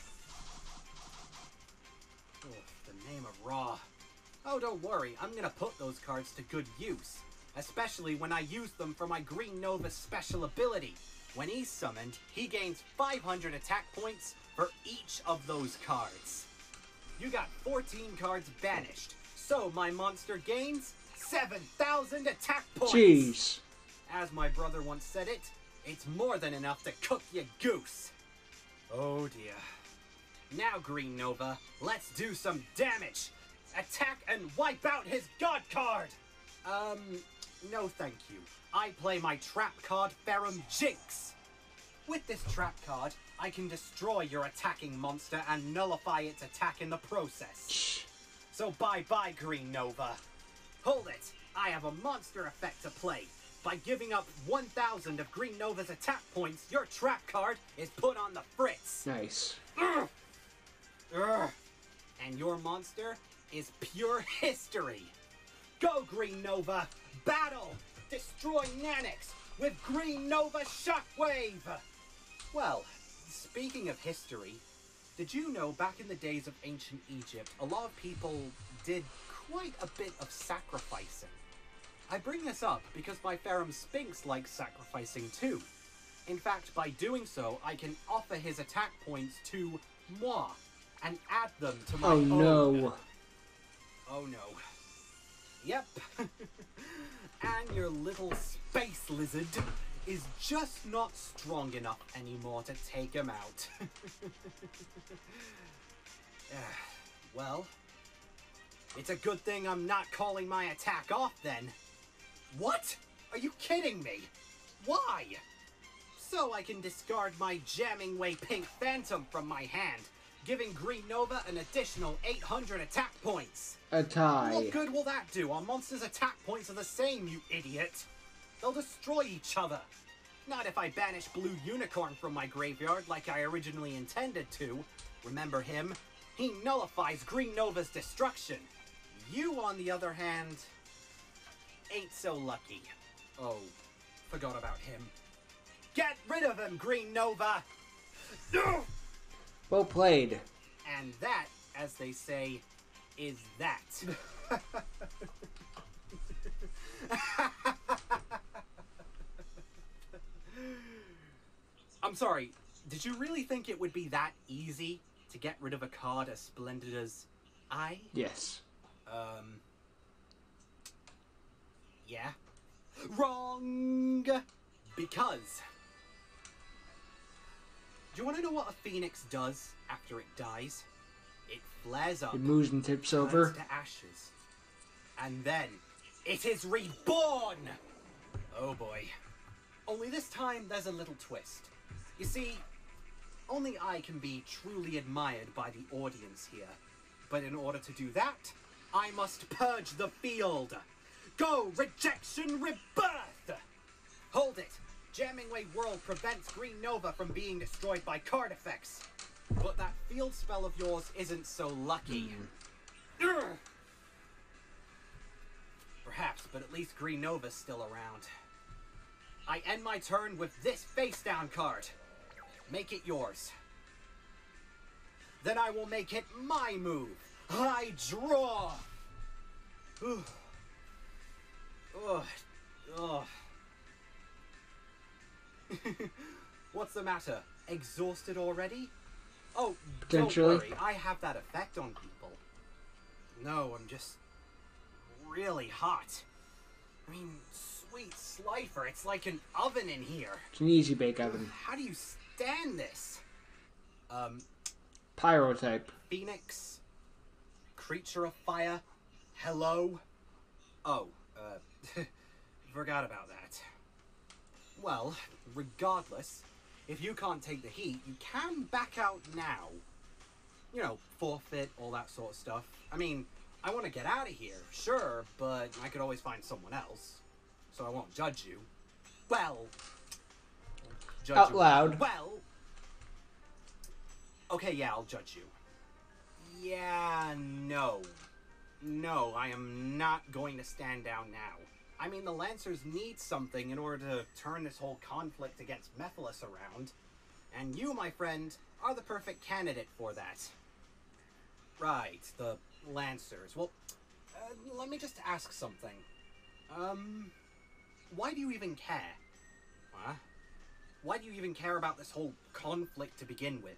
Speaker 2: Oh, the name of Ra. Oh, don't worry, I'm gonna put those cards to good use, especially when I use them for my Green Nova special ability. When he's summoned, he gains 500 attack points for each of those cards. You got 14 cards banished, so my monster gains 7,000 attack points!
Speaker 1: Jeez.
Speaker 2: As my brother once said it, it's more than enough to cook your goose. Oh dear. Now, Green Nova, let's do some damage! Attack and wipe out his god card! No thank you. I play my trap card, Ferrum Jinx. With this trap card, I can destroy your attacking monster and nullify its attack in the process. So bye-bye, Green Nova. Hold it! I have a monster effect to play. By giving up 1,000 of Green Nova's attack points, your trap card is put on the fritz.
Speaker 1: Nice.
Speaker 2: Urgh. Urgh. And your monster is pure history. Go, Green Nova! Battle! Destroy Nanaix with Green Nova Shockwave! Well, speaking of history, did you know back in the days of ancient Egypt, a lot of people did quite a bit of sacrificing? I bring this up because my Ferrum Sphinx likes sacrificing too. In fact, by doing so, I can offer his attack points to moi and add them to my own.
Speaker 1: No.
Speaker 2: Oh no. Yep. And your little space lizard is just not strong enough anymore to take him out. Well, it's a good thing I'm not calling my attack off then. What? Are you kidding me? Why? So I can discard my Jamming Way Pink Phantom from my hand, giving Green Nova an additional 800 attack points.
Speaker 1: A tie.
Speaker 2: What good will that do? Our monsters' attack points are the same, you idiot. They'll destroy each other. Not if I banish Blue Unicorn from my graveyard like I originally intended to. Remember him? He nullifies Green Nova's destruction. You, on the other hand, ain't so lucky. Oh, forgot about him. Get rid of him, Green Nova! No!
Speaker 1: Well played.
Speaker 2: And that, as they say, is that. I'm sorry, did you really think it would be that easy to get rid of a card as splendid as I?
Speaker 1: Yes.
Speaker 2: Yeah. Wrong! Because... Do you want to know what a phoenix does after it dies? it flares up,
Speaker 1: It moves and tips
Speaker 2: turns
Speaker 1: over.
Speaker 2: to ashes, and then it is reborn! Oh boy. Only this time there's a little twist. You see, only I can be truly admired by the audience here. But in order to do that, I must purge the field. Go, rejection, rebirth! Hold it! Jamming Way World prevents Green Nova from being destroyed by card effects. But that field spell of yours isn't so lucky. Ugh. Perhaps, but at least Green Nova's still around. I end my turn with this face down card. Make it yours. Then I will make it my move. I draw. Ugh. Ugh. Ugh. What's the matter? Exhausted already? Oh,
Speaker 1: Potentially.
Speaker 2: don't worry. I have that effect on people. No, I'm just really hot. I mean, sweet Slifer, it's like an oven in here.
Speaker 1: It's an easy bake oven.
Speaker 2: How do you stand this?
Speaker 1: Pyrotype.
Speaker 2: Phoenix, creature of fire, hello. Oh, forgot about that. Well, regardless, if you can't take the heat, you can back out now. You know, forfeit, all that sort of stuff. I mean, I want to get out of here, sure, but I could always find someone else. So I won't judge you. Well, judge
Speaker 1: Out
Speaker 2: you.
Speaker 1: loud.
Speaker 2: Well, okay, yeah, I'll judge you. Yeah, no. No, I am not going to stand down now. I mean, the Lancers need something in order to turn this whole conflict against Mephiles around. And you, my friend, are the perfect candidate for that. Right, the Lancers. Well, let me just ask something. Why do you even care? Huh? Why do you even care about this whole conflict to begin with?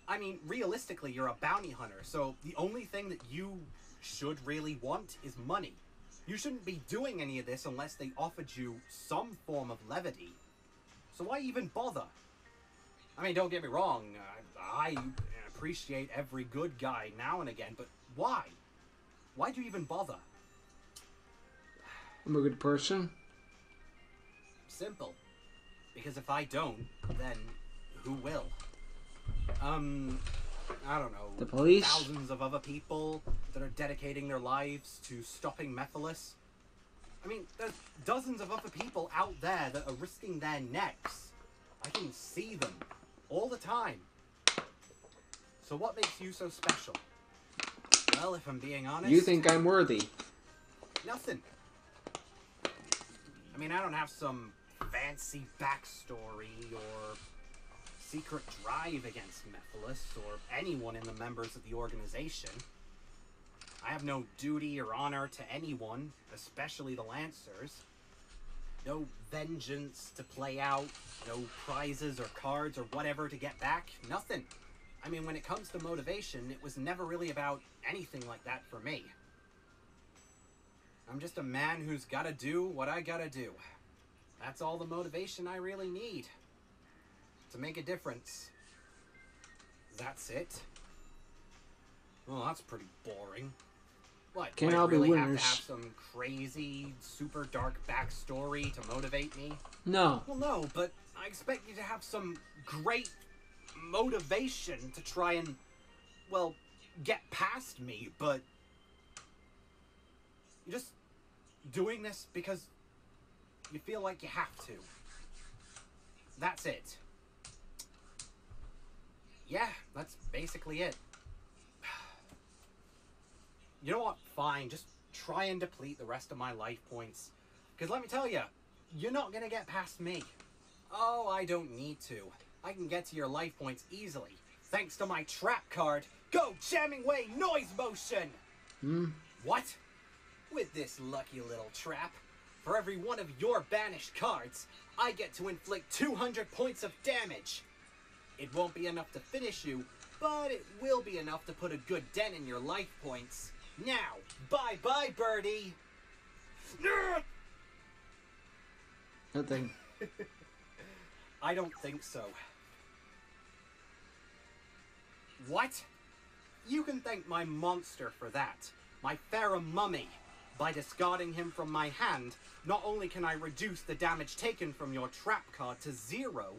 Speaker 2: I mean, realistically, you're a bounty hunter, so the only thing that you should really want is money. You shouldn't be doing any of this unless they offered you some form of levity. So why even bother? I mean, don't get me wrong, I appreciate every good guy now and again, but why? Why do you even bother?
Speaker 1: I'm a good person.
Speaker 2: Simple. Because if I don't, then who will? I don't know.
Speaker 1: The police?
Speaker 2: Thousands of other people that are dedicating their lives to stopping Mephiles. I mean, there's dozens of other people out there that are risking their necks. I can see them all the time. So what makes you so special? Well, if I'm being honest...
Speaker 1: You think I'm worthy.
Speaker 2: Nothing. I mean, I don't have some fancy backstory or secret drive against Mephiles or anyone in the members of the organization. I have no duty or honor to anyone, especially the Lancers. No vengeance to play out, no prizes or cards or whatever to get back, nothing. I mean, when it comes to motivation, it was never really about anything like that for me. I'm just a man who's gotta do what I gotta do. That's all the motivation I really need. To make a difference. That's it. Well, that's pretty boring. What,
Speaker 1: Can't
Speaker 2: do I
Speaker 1: all be
Speaker 2: really have
Speaker 1: winners.
Speaker 2: to have some crazy, super dark backstory to motivate me?
Speaker 1: No.
Speaker 2: Well, no, but I expect you to have some great motivation to try and, well, get past me, but you're just doing this because you feel like you have to. That's it. Yeah, that's basically it. You know what? Fine, just try and deplete the rest of my life points. Because let me tell you, you're not going to get past me. Oh, I don't need to. I can get to your life points easily. Thanks to my trap card. Go, Jamming Way Noise Motion! What? With this lucky little trap, for every one of your banished cards, I get to inflict 200 points of damage. It won't be enough to finish you, but it will be enough to put a good dent in your life points. Now, bye-bye, birdie!
Speaker 1: Nothing.
Speaker 2: I don't think so. What? you can thank my monster for that. My Ferrum Mummy. By discarding him from my hand, not only can I reduce the damage taken from your trap card to 0,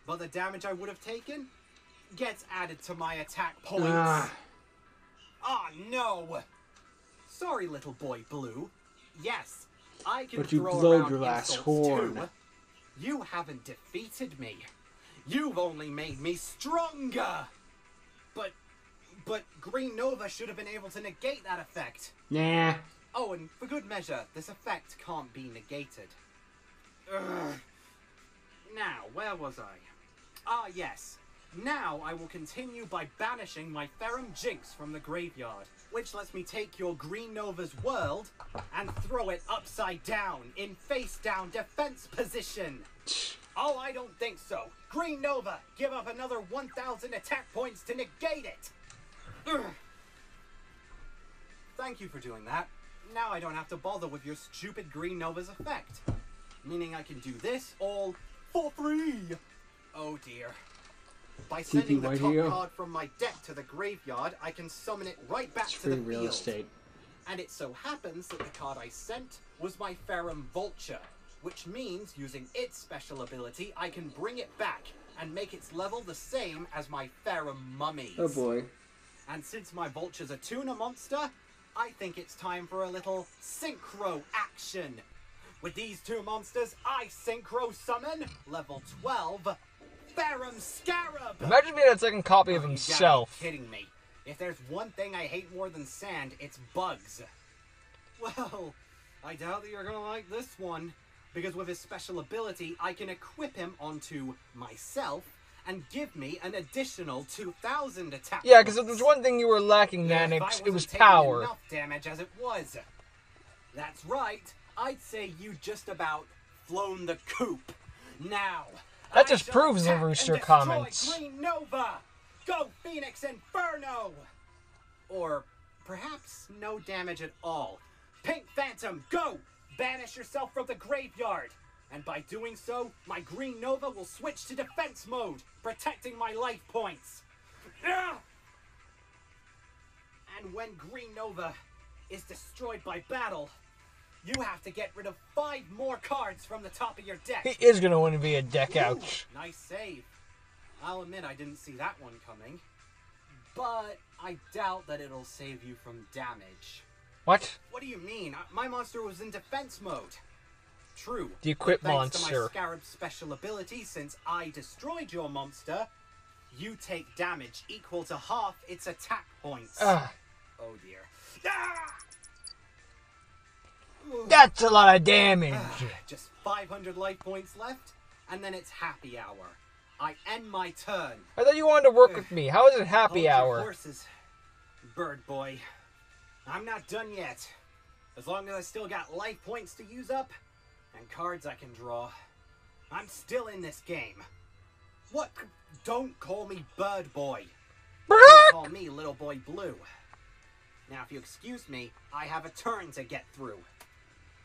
Speaker 2: but the damage I would have taken gets added to my attack points. Ah, no! Sorry, little boy Blue. Yes, I can
Speaker 1: But you
Speaker 2: throw
Speaker 1: blowed
Speaker 2: around
Speaker 1: your last
Speaker 2: insults
Speaker 1: horn.
Speaker 2: too. You haven't defeated me. You've only made me stronger. But Green Nova should have been able to negate that effect.
Speaker 1: Nah.
Speaker 2: Oh, and for good measure, this effect can't be negated. Ugh. Now, where was I? Ah, yes. Now I will continue by banishing my Ferrum Jinx from the graveyard, which lets me take your Green Nova's world and throw it upside down in face-down defense position. Oh, I don't think so. Green Nova, give up another 1,000 attack points to negate it. Ugh. Thank you for doing that. Now I don't have to bother with your stupid Green Nova's effect. Meaning I can do this all for free. Oh dear. By sending the top card from my deck to the graveyard, I can summon it right back to the field.
Speaker 1: Real estate.
Speaker 2: And it so happens that the card I sent was my Ferrum Vulture, which means using its special ability, I can bring it back and make its level the same as my Ferrum Mummies.
Speaker 1: Oh boy.
Speaker 2: And since my Vulture's a tuna monster, I think it's time for a little synchro action. With these two monsters, I synchro summon level 12 Ferrum Scarab.
Speaker 4: Imagine being a second copy of
Speaker 2: You
Speaker 4: himself.
Speaker 2: gotta be kidding me. If there's one thing I hate more than sand, it's bugs. Well, I doubt that you're gonna like this one, because with his special ability, I can equip him onto myself and give me an additional 2,000 attack.
Speaker 4: Yeah, because if there's one thing you were lacking,
Speaker 2: If I
Speaker 4: Nanaix, it
Speaker 2: wasn't
Speaker 4: was
Speaker 2: taking
Speaker 4: power.
Speaker 2: enough damage as it was. That's right. I'd say you just about flown the coop. Now.
Speaker 4: That
Speaker 2: I
Speaker 4: just
Speaker 2: shall
Speaker 4: proves the
Speaker 2: attack
Speaker 4: Rooster
Speaker 2: and destroy
Speaker 4: comments.
Speaker 2: Green Nova. Go Phoenix Inferno. Or perhaps no damage at all. Pink Phantom, go! Banish yourself from the graveyard. And by doing so, my Green Nova will switch to defense mode, protecting my life points. Ah! And when Green Nova is destroyed by battle, you have to get rid of 5 more cards from the top of your deck.
Speaker 4: He is going to want to be a deck
Speaker 2: Ooh,
Speaker 4: ouch.
Speaker 2: nice save. I'll admit I didn't see that one coming. But I doubt that it'll save you from damage.
Speaker 4: What?
Speaker 2: What do you mean? My monster was in defense mode. True.
Speaker 4: The equip
Speaker 2: But thanks to my
Speaker 4: monster.
Speaker 2: Scarab special ability, since I destroyed your monster, you take damage equal to half its attack points.
Speaker 4: Ah,
Speaker 2: Oh dear. Ah!
Speaker 4: that's a lot of damage.
Speaker 2: Just 500 life points left, and then it's happy hour. I end my turn.
Speaker 4: I thought you wanted to work with me. How is it
Speaker 2: Hold
Speaker 4: happy
Speaker 2: your
Speaker 4: hour?
Speaker 2: horses, bird boy. I'm not done yet. As long as I still got life points to use up, and cards I can draw, I'm still in this game. What? Don't call me bird boy. Don't call me little boy blue. Now, if you excuse me, I have a turn to get through.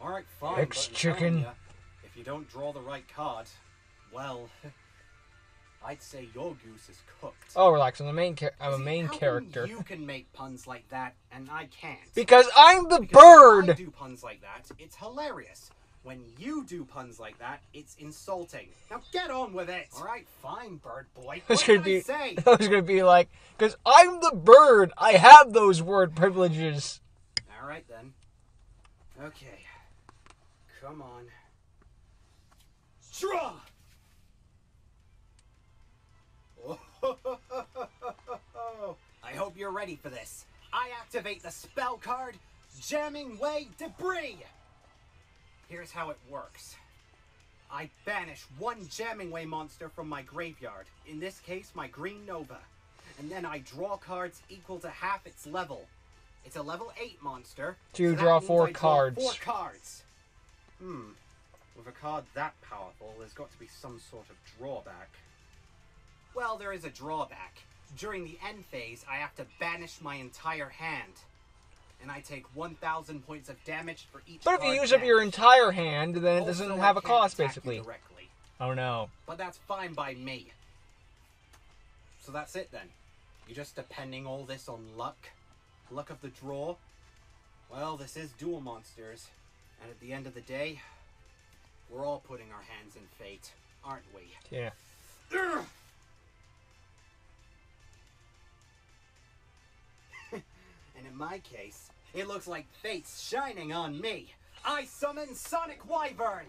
Speaker 2: Alright, fine.
Speaker 4: Ex-chicken.
Speaker 2: But I'm telling ya, if you don't draw the right card, well, I'd say your goose is cooked.
Speaker 4: Oh, relax. I'm a main
Speaker 2: See, how
Speaker 4: character.
Speaker 2: come you can make puns like that and I can't?
Speaker 4: Because I'm the
Speaker 2: Because when I
Speaker 4: bird.
Speaker 2: do puns like that, it's hilarious. When you do puns like that, it's insulting. Now get on with it. All right, fine, bird boy.
Speaker 4: I was
Speaker 2: What
Speaker 4: gonna
Speaker 2: can
Speaker 4: be.
Speaker 2: I say?
Speaker 4: I was gonna be like, because I'm the bird. I have those word privileges.
Speaker 2: All right then. Okay. Come on. Draw. I hope you're ready for this. I activate the spell card, Jamming Way Debris. Here's how it works. I banish one Jamming Way monster from my graveyard, in this case my Green Nova, and then I draw cards equal to half its level. It's a level 8 monster.
Speaker 4: So you
Speaker 2: that
Speaker 4: draw
Speaker 2: means
Speaker 4: 4
Speaker 2: I draw
Speaker 4: cards.
Speaker 2: 4 cards. With a card that powerful, there's got to be some sort of drawback. Well, there is a drawback. During the end phase, I have to banish my entire hand. And I take 1,000 points of damage for each
Speaker 4: But if you
Speaker 2: card
Speaker 4: use up your
Speaker 2: banished.
Speaker 4: entire hand, then it doesn't
Speaker 2: Also,
Speaker 4: have
Speaker 2: I
Speaker 4: a
Speaker 2: can't
Speaker 4: cost,
Speaker 2: attack you
Speaker 4: basically.
Speaker 2: directly.
Speaker 4: Oh no.
Speaker 2: But that's fine by me. So that's it then. You're just depending all this on luck? Luck of the draw? Well, this is Duel Monsters. And at the end of the day, we're all putting our hands in fate, aren't we?
Speaker 4: Yeah.
Speaker 2: And in my case, it looks like fate's shining on me. I summon Sonic Wyvern!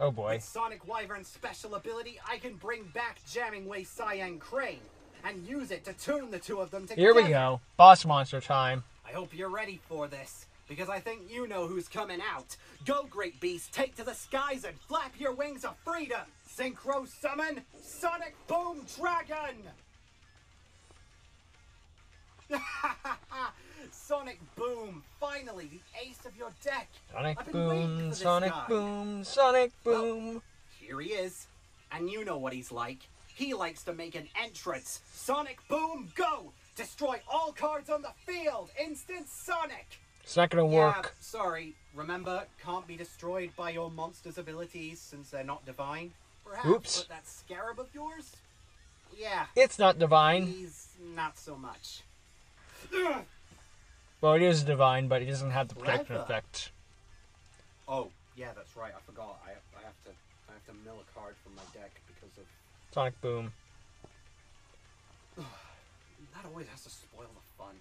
Speaker 4: Oh boy.
Speaker 2: With Sonic Wyvern's special ability, I can bring back Jamming Way Cyan Crane and use it to tune the two of them together.
Speaker 4: Here we go. Boss monster time.
Speaker 2: I hope you're ready for this, because I think you know who's coming out. Go, Great Beast, take to the skies and flap your wings of freedom! Synchro summon Sonic Boom Dragon! Sonic Boom, finally the ace of your deck. I've
Speaker 4: Sonic
Speaker 2: been waiting for
Speaker 4: boom,
Speaker 2: this
Speaker 4: Sonic
Speaker 2: guy.
Speaker 4: boom, Sonic boom.
Speaker 2: Well, here he is, and you know what he's like. He likes to make an entrance. Sonic Boom, go! Destroy all cards on the field. Instant Sonic.
Speaker 4: It's not gonna
Speaker 2: Yeah,
Speaker 4: work.
Speaker 2: sorry. Remember, can't be destroyed by your monster's abilities since they're not divine. Perhaps,
Speaker 4: Oops.
Speaker 2: but that scarab of yours? Yeah,
Speaker 4: It's not divine.
Speaker 2: he's not so much.
Speaker 4: Well, it is divine, but it doesn't have the protection
Speaker 2: Clever.
Speaker 4: effect.
Speaker 2: Oh, yeah, that's right. I forgot. I have to mill a card from my deck because of
Speaker 4: Sonic boom.
Speaker 2: that always has to spoil the fun.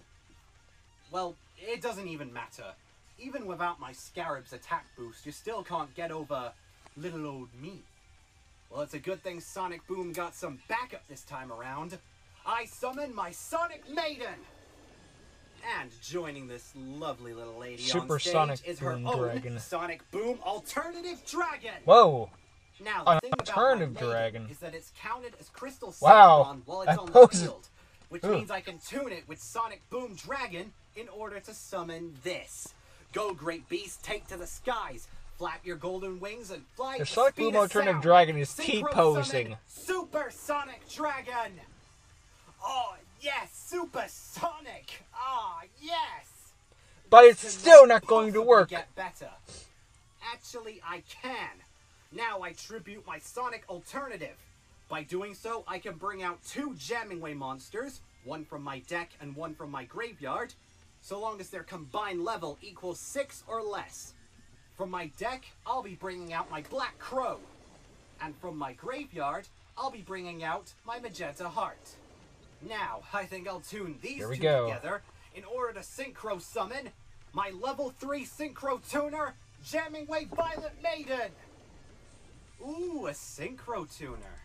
Speaker 2: Well, it doesn't even matter. Even without my Scarab's attack boost, you still can't get over little old me. Well, it's a good thing Sonic Boom got some backup this time around. I summon my Sonic Maiden! And joining this lovely little lady
Speaker 4: Super
Speaker 2: on stage
Speaker 4: Sonic
Speaker 2: is her
Speaker 4: Boom
Speaker 2: own
Speaker 4: Dragon.
Speaker 2: Sonic Boom Alternative Dragon!
Speaker 4: Whoa!
Speaker 2: Now,
Speaker 4: An
Speaker 2: the thing about my
Speaker 4: alternative
Speaker 2: Maiden
Speaker 4: dragon.
Speaker 2: is that it's counted as Crystal
Speaker 4: Wow.
Speaker 2: Synchron while it's
Speaker 4: I
Speaker 2: on the
Speaker 4: pose-
Speaker 2: field, which
Speaker 4: Ugh.
Speaker 2: means I can tune it with Sonic Boom Dragon in order to summon this. Go, Great Beast, take to the skies, flap your golden wings and fly
Speaker 4: The
Speaker 2: at
Speaker 4: Sonic
Speaker 2: speed
Speaker 4: Boom
Speaker 2: of
Speaker 4: Alternative
Speaker 2: sound.
Speaker 4: Dragon is
Speaker 2: Synchro
Speaker 4: T-posing.
Speaker 2: summon Super Sonic Dragon! Oh, yes, Super Sonic! Ah, yes!
Speaker 4: But it's
Speaker 2: This
Speaker 4: still
Speaker 2: cannot
Speaker 4: not going to
Speaker 2: possibly
Speaker 4: work.
Speaker 2: Get better. Actually, I can. Now I tribute my Sonic Alternative. By doing so, I can bring out two Jamming Way monsters, one from my deck and one from my graveyard, so long as their combined level equals 6 or less. From my deck, I'll be bringing out my Black Crow. And from my graveyard, I'll be bringing out my Magenta Heart. Now, I think I'll tune these
Speaker 4: Here we
Speaker 2: two
Speaker 4: go.
Speaker 2: together in order to synchro summon my level 3 synchro tuner, Jamming Way Violet Maiden. Ooh, a synchro tuner.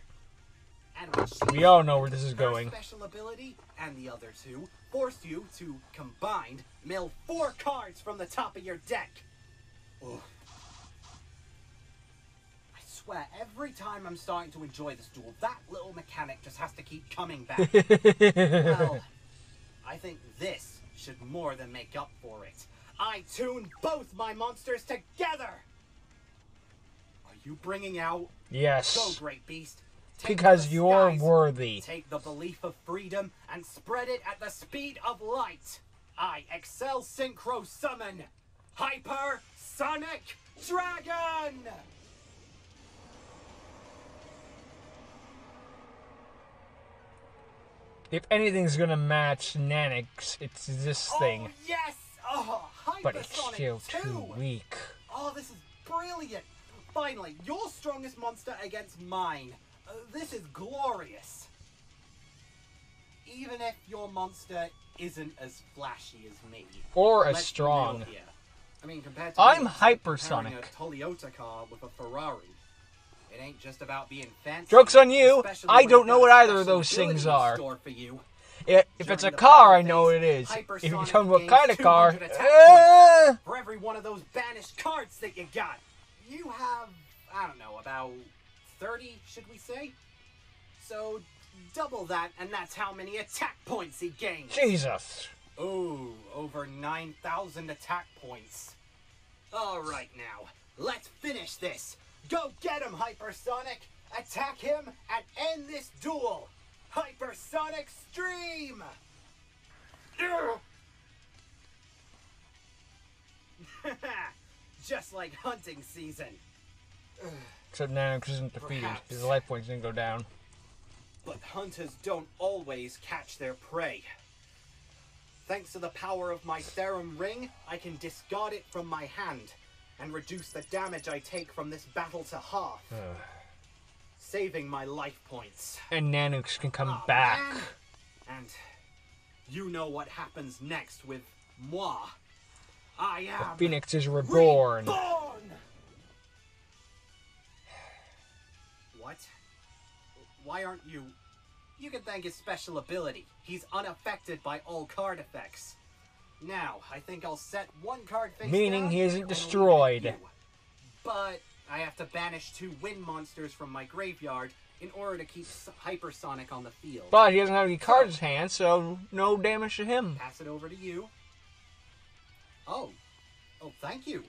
Speaker 2: And when
Speaker 4: We
Speaker 2: she
Speaker 4: all know where this is
Speaker 2: her
Speaker 4: going.
Speaker 2: special ability and the other two force you to combined mill 4 cards from the top of your deck. Ooh. I swear, every time I'm starting to enjoy this duel, that little mechanic just has to keep coming back. Well, I think this should more than make up for it. I tune both my monsters together! Are you bringing out? Go,
Speaker 4: Yes.
Speaker 2: Great Beast. Take
Speaker 4: Because
Speaker 2: to the
Speaker 4: you're
Speaker 2: skies.
Speaker 4: worthy.
Speaker 2: Take the belief of freedom and spread it at the speed of light. I Excel Synchro Summon Hyper Sonic Dragon!
Speaker 4: If anything's gonna match Nanaix, it's this thing.
Speaker 2: Oh, yes! Oh,
Speaker 4: But it's
Speaker 2: Hypersonic
Speaker 4: still
Speaker 2: 2!
Speaker 4: too weak.
Speaker 2: Oh, this is brilliant! Finally, your strongest monster against mine. This is glorious. Even if your monster isn't as flashy as me.
Speaker 4: Or as
Speaker 2: Let's be
Speaker 4: strong.
Speaker 2: real here. I mean, compared to
Speaker 4: I'm
Speaker 2: me, it's like
Speaker 4: hypersonic.
Speaker 2: comparing a Toyota car with a Ferrari. It ain't just about being fancy.
Speaker 4: Joke's on you.
Speaker 2: especially
Speaker 4: I
Speaker 2: when
Speaker 4: don't
Speaker 2: it's
Speaker 4: know
Speaker 2: got
Speaker 4: what
Speaker 2: a
Speaker 4: either of
Speaker 2: special
Speaker 4: those things
Speaker 2: ability in
Speaker 4: are.
Speaker 2: store for you.
Speaker 4: If
Speaker 2: During
Speaker 4: it's a
Speaker 2: the
Speaker 4: car, I
Speaker 2: battle
Speaker 4: know what
Speaker 2: phase,
Speaker 4: it is. If you
Speaker 2: Hypersonic
Speaker 4: tell me what
Speaker 2: gains
Speaker 4: kind of car,
Speaker 2: 200 attack For every one of those banished cards that you got. You have, I don't know, about 30, should we say? So, double that, and that's how many attack points he gains.
Speaker 4: Jesus.
Speaker 2: Ooh, over 9,000 attack points. Alright now, let's finish this. Go get him, Hypersonic! Attack him and end this duel! Hypersonic Stream! Just like hunting season.
Speaker 4: Except Nanaix isn't defeated.
Speaker 2: Perhaps.
Speaker 4: His life points didn't go down.
Speaker 2: But hunters don't always catch their prey. Thanks to the power of my Therum Ring, I can discard it from my hand and reduce the damage I take from this battle to half, saving my life points.
Speaker 4: And Nanaix can come
Speaker 2: Aw,
Speaker 4: back.
Speaker 2: man. And you know what happens next with moi. I am
Speaker 4: Phoenix is reborn.
Speaker 2: What? Why aren't you? You can thank his special ability. He's unaffected by all card effects. Now, I think I'll set one card face
Speaker 4: Meaning
Speaker 2: down
Speaker 4: he isn't
Speaker 2: and I'll leave it
Speaker 4: destroyed.
Speaker 2: at you. But I have to banish 2 wind monsters from my graveyard in order to keep Hypersonic on the field.
Speaker 4: But he doesn't have any cards in his hand, so no damage to him.
Speaker 2: Pass it over to you. Oh, thank you.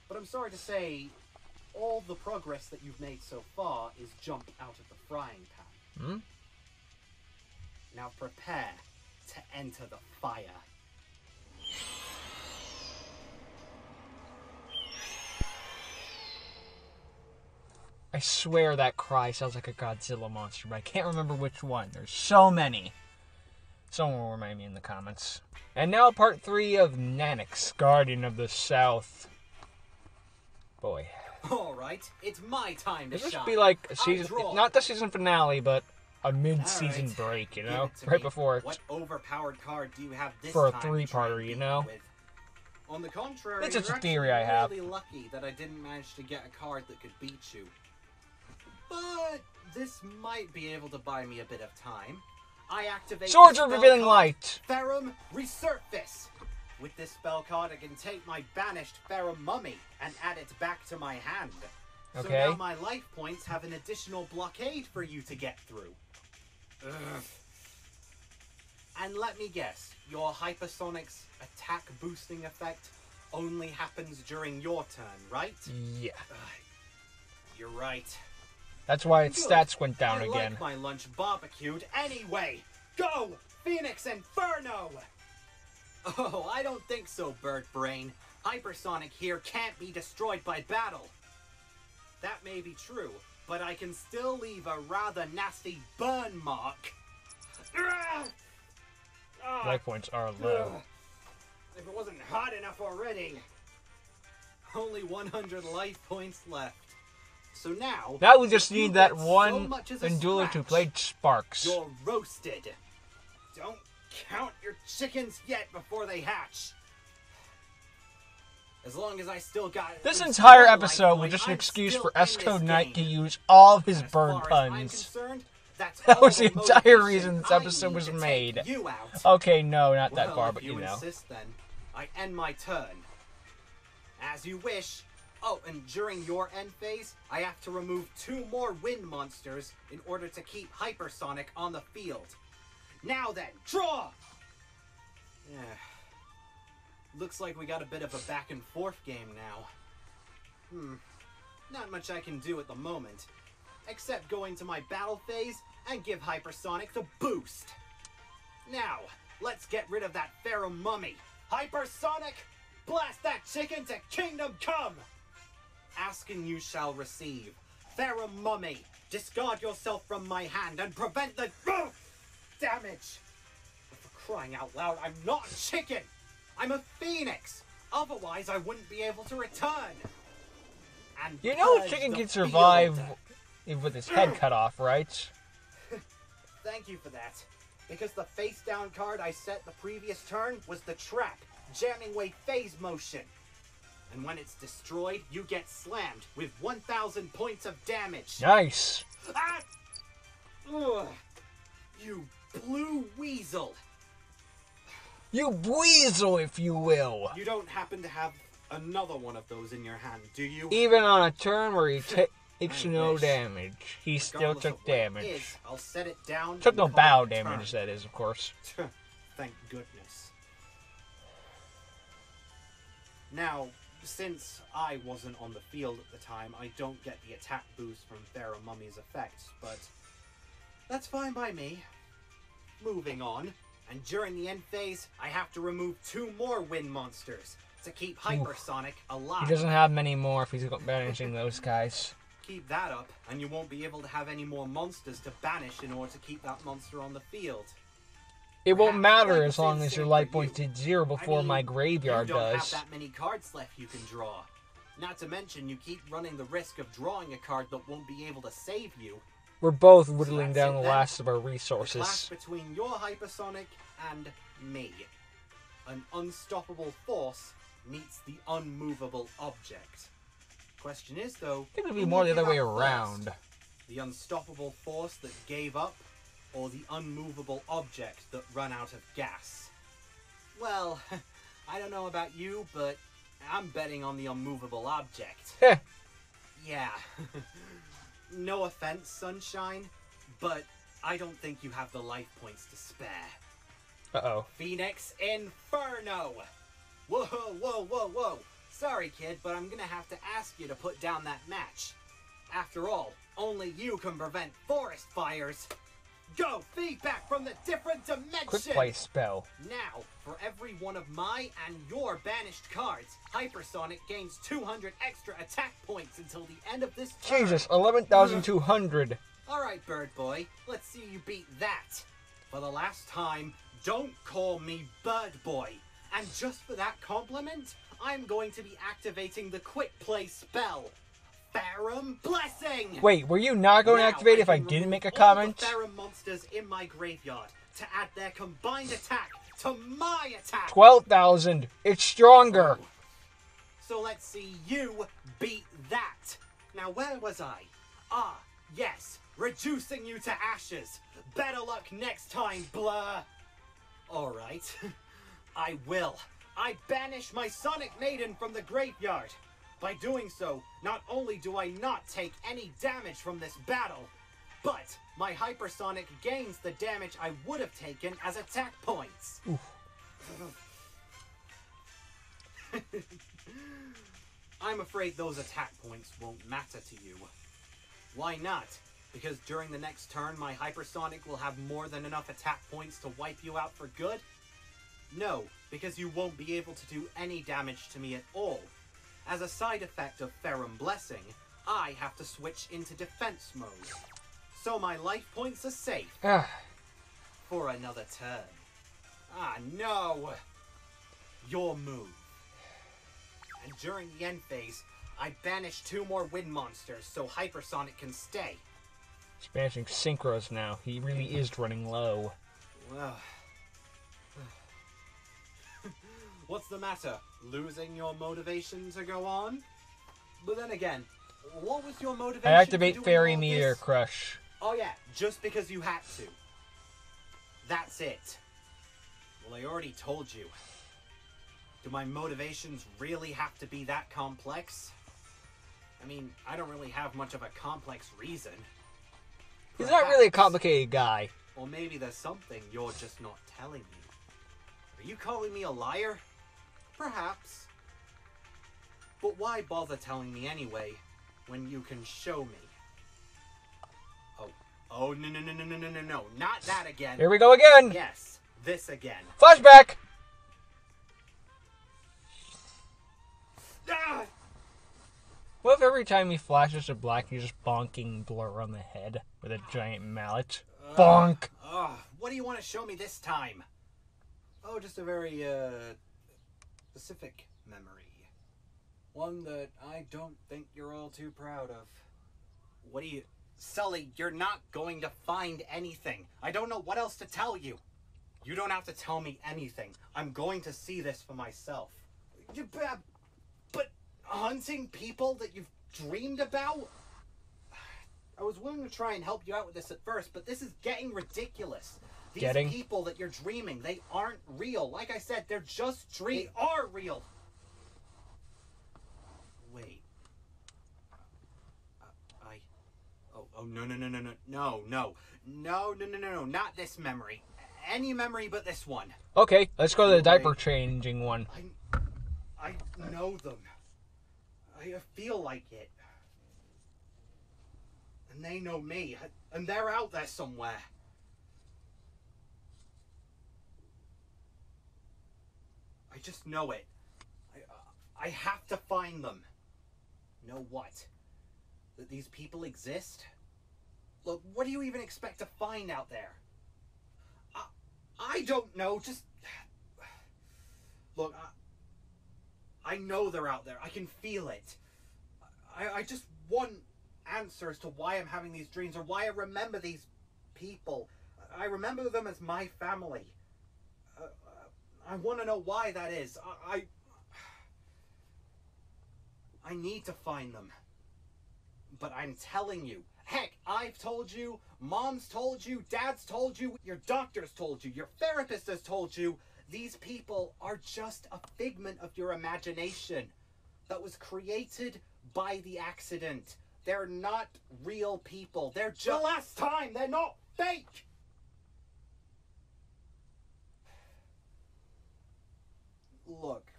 Speaker 2: But I'm sorry to say, all the progress that you've made so far is jump out of the frying pan. Now prepare to enter the fire.
Speaker 4: I swear that cry sounds like a Godzilla monster, but I can't remember which one. There's so many. Someone will remind me in the comments. And now part 3 of Nanaix, Guardian of the South. Boy.
Speaker 2: Alright, it's my time to
Speaker 4: This
Speaker 2: shine.
Speaker 4: would be like a
Speaker 2: I
Speaker 4: season,
Speaker 2: draw.
Speaker 4: not the season finale, but a mid-season
Speaker 2: Alright,
Speaker 4: break, you
Speaker 2: give
Speaker 4: know?
Speaker 2: it to
Speaker 4: Right
Speaker 2: me.
Speaker 4: before
Speaker 2: What overpowered card do you have this
Speaker 4: for a
Speaker 2: time to
Speaker 4: 3-parter,
Speaker 2: try and
Speaker 4: you
Speaker 2: beat
Speaker 4: know?
Speaker 2: me with? On the contrary,
Speaker 4: It's just
Speaker 2: you're
Speaker 4: a theory I
Speaker 2: actually
Speaker 4: have.
Speaker 2: really lucky that I didn't manage to get a card that could beat you. But this might be able to buy me a bit of time. I activate
Speaker 4: Swords
Speaker 2: the
Speaker 4: of
Speaker 2: spell
Speaker 4: Revealing
Speaker 2: card,
Speaker 4: Light!
Speaker 2: Therum Resurface. With this spell card, I can take my banished Therum Mummy and add it back to my hand. So
Speaker 4: Okay.
Speaker 2: now my life points have an additional blockade for you to get through. Ugh. And let me guess, your Hypersonic's attack boosting effect only happens during your turn, right?
Speaker 4: Yeah.
Speaker 2: You're right.
Speaker 4: That's why its
Speaker 2: Good.
Speaker 4: stats went down
Speaker 2: I
Speaker 4: again.
Speaker 2: like my lunch barbecued anyway. Go, Phoenix Inferno! Oh, I don't think so, Bird Brain. Hypersonic here can't be destroyed by battle. That may be true, but I can still leave a rather nasty burn mark. Ah! Ah!
Speaker 4: Life points are low.
Speaker 2: Ugh. If it wasn't hot enough already. Only 100 life points left. So now...
Speaker 4: Now we just
Speaker 2: if you
Speaker 4: need that
Speaker 2: get so
Speaker 4: one
Speaker 2: much as a
Speaker 4: Endula to
Speaker 2: scratch,
Speaker 4: play Sparks.
Speaker 2: You're roasted. Don't count your chickens yet before they hatch. As long as I still got... at
Speaker 4: This
Speaker 2: least
Speaker 4: entire
Speaker 2: one
Speaker 4: episode
Speaker 2: life
Speaker 4: was
Speaker 2: point,
Speaker 4: just an
Speaker 2: I'm
Speaker 4: excuse
Speaker 2: still
Speaker 4: for
Speaker 2: in
Speaker 4: S-Code
Speaker 2: this
Speaker 4: Knight to
Speaker 2: game.
Speaker 4: use all of his
Speaker 2: And as
Speaker 4: bird
Speaker 2: far as I'm
Speaker 4: puns.
Speaker 2: concerned, that's
Speaker 4: That
Speaker 2: all
Speaker 4: was
Speaker 2: the
Speaker 4: the entire
Speaker 2: motivation
Speaker 4: reason this
Speaker 2: I
Speaker 4: episode
Speaker 2: need
Speaker 4: was
Speaker 2: to take
Speaker 4: made.
Speaker 2: You out.
Speaker 4: Okay, no, not that
Speaker 2: Well,
Speaker 4: far,
Speaker 2: if
Speaker 4: but you know.
Speaker 2: insist, then I end my turn. As you wish. Oh, and during your end phase, I have to remove 2 more wind monsters in order to keep Hypersonic on the field. Now then, draw! Yeah. Looks like we got a bit of a back and forth game now. Not much I can do at the moment, except go into my battle phase and give Hypersonic the boost. Now, let's get rid of that Therum Mummy. Hypersonic, blast that chicken to Kingdom Come! Ask and you shall receive. Therum Mummy, discard yourself from my hand and prevent the damage. For crying out loud, I'm not a chicken. I'm a phoenix. Otherwise, I wouldn't be able to return. And
Speaker 4: You know a
Speaker 2: purge
Speaker 4: chicken
Speaker 2: the
Speaker 4: can survive
Speaker 2: field.
Speaker 4: with his head cut off, right?
Speaker 2: Thank you for that. Because the face down card I set the previous turn was the trap, jamming away phase motion. And when it's destroyed, you get slammed with 1,000 points of damage.
Speaker 4: Nice.
Speaker 2: Ah! Ugh. You blue weasel.
Speaker 4: You weasel, if you will.
Speaker 2: You don't happen to have another one of those in your hand, do you?
Speaker 4: Even on a turn where he takes
Speaker 2: I
Speaker 4: no
Speaker 2: wish.
Speaker 4: damage, he still
Speaker 2: Regardless
Speaker 4: took
Speaker 2: of what it
Speaker 4: damage.
Speaker 2: is, I'll set it down.
Speaker 4: Took
Speaker 2: and
Speaker 4: no
Speaker 2: call
Speaker 4: bow
Speaker 2: it a
Speaker 4: damage,
Speaker 2: turn.
Speaker 4: that is, of course.
Speaker 2: Thank goodness. Now, since I wasn't on the field at the time, I don't get the attack boost from Therum Mummy's effects, but that's fine by me. Moving on, and during the end phase, I have to remove 2 more wind monsters to keep Hypersonic alive.
Speaker 4: He doesn't have many more if he's managing those guys.
Speaker 2: keep that up, and you won't be able to have any more monsters to banish in order to keep that monster on the field.
Speaker 4: It won't
Speaker 2: Perhaps
Speaker 4: matter
Speaker 2: like
Speaker 4: as
Speaker 2: the
Speaker 4: long
Speaker 2: same
Speaker 4: as your
Speaker 2: thing
Speaker 4: life
Speaker 2: for
Speaker 4: points
Speaker 2: you.
Speaker 4: hit 0 before
Speaker 2: I mean,
Speaker 4: my graveyard
Speaker 2: you don't
Speaker 4: does.
Speaker 2: have that many cards left you can draw. Not to mention, you keep running the risk of drawing a card that won't be able to save you.
Speaker 4: We're both whittling
Speaker 2: that's
Speaker 4: down
Speaker 2: it
Speaker 4: the
Speaker 2: then.
Speaker 4: last of our
Speaker 2: The clash
Speaker 4: resources.
Speaker 2: between your hypersonic and me. An unstoppable force meets the unmovable object. Question is, though,
Speaker 4: I think it would be
Speaker 2: who
Speaker 4: more
Speaker 2: will
Speaker 4: the other
Speaker 2: give
Speaker 4: way
Speaker 2: up
Speaker 4: around.
Speaker 2: first? The unstoppable force that gave up, or the unmovable object that ran out of gas? Well, I don't know about you, but I'm betting on the unmovable object.
Speaker 4: Heh.
Speaker 2: Yeah. No offense, Sunshine, but I don't think you have the life points to spare.
Speaker 4: Uh-oh.
Speaker 2: Phoenix Inferno! Whoa, whoa, whoa, whoa. Sorry, kid, but I'm gonna have to ask you to put down that match. After all, only you can prevent forest fires. Go, feedback from the different dimension!
Speaker 4: Quick play spell.
Speaker 2: Now, for every one of my and your banished cards, Hypersonic gains 200 extra attack points until the end of this turn.
Speaker 4: Jesus, 11,200.
Speaker 2: Alright, Bird Boy, let's see you beat that. For the last time, don't call me Bird Boy. And just for that compliment, I'm going to be activating the quick play spell. Farum Blessing!
Speaker 4: Wait, were you not going to
Speaker 2: Now
Speaker 4: activate if I
Speaker 2: can
Speaker 4: didn't
Speaker 2: remove
Speaker 4: make a
Speaker 2: all
Speaker 4: comment?
Speaker 2: the Farum monsters in my graveyard to add their combined attack to my attack.
Speaker 4: 12,000. It's stronger.
Speaker 2: So let's see you beat that. Now where was I? Ah, yes, reducing you to ashes. Better luck next time, Blur. Alright, I will. I banish my Sonic Maiden from the graveyard. By doing so, not only do I not take any damage from this battle, but my Hypersonic gains the damage I would have taken as attack points. I'm afraid those attack points won't matter to you. Why not? Because during the next turn, my Hypersonic will have more than enough attack points to wipe you out for good? No, because you won't be able to do any damage to me at all. As a side effect of Farum Blessing, I have to switch into defense mode. So my life points are safe for another turn. Ah, no! Your move. And during the end phase, I banish 2 more wind monsters so Hypersonic can stay.
Speaker 4: He's banishing Synchros now. He really is running low.
Speaker 2: Well, what's the matter? Losing your motivation to go on? But then again, what was your motivation?
Speaker 4: I
Speaker 2: for
Speaker 4: activate
Speaker 2: doing
Speaker 4: Fairy
Speaker 2: all
Speaker 4: Meteor
Speaker 2: this?
Speaker 4: Crush.
Speaker 2: Oh yeah, just because you had to. That's it. Well, I already told you. Do my motivations really have to be that complex? I mean, I don't really have much of a complex reason.
Speaker 4: He's not really a
Speaker 2: Perhaps.
Speaker 4: complicated guy.
Speaker 2: Or maybe there's something you're just not telling me. Are you calling me a liar? Perhaps. But why bother telling me anyway, when you can show me? Oh, no, not that again.
Speaker 4: Here we go again.
Speaker 2: Yes, this again.
Speaker 4: Flashback.
Speaker 2: Ah!
Speaker 4: What if every time he flashes to black, he's just bonking Blur on the head with a giant mallet? Bonk!
Speaker 2: What do you want to show me this time? Oh, just a very, specific memory. One that I don't think you're all too proud of. What do you... Sully, you're not going to find anything. I don't know what else to tell you. You don't have to tell me anything. I'm going to see this for myself. But hunting people that you've dreamed about? I was willing to try and help you out with this at first, but this is getting ridiculous. These people that you're dreaming, they aren't real. Like I said, they're just dreams. They are real. Wait. No, not this memory. Any memory but this one.
Speaker 4: Okay, let's go to the diaper changing one.
Speaker 2: I know them. I feel like it. And they know me. And they're out there somewhere. I just know it. I have to find them. Know what? that these people exist? Look, what do you even expect to find out there? I don't know, just... Look, I know they're out there. I can feel it. I just want answers to why I'm having these dreams, or why I remember these people. I remember them as my family. I want to know why that is. I need to find them. But I'm telling you, heck, I've told you, Mom's told you, Dad's told you, your doctor's told you, your therapist has told you, these people are just a figment of your imagination that was created by the accident. They're not real people. They're just... The last time! They're not fake! Look,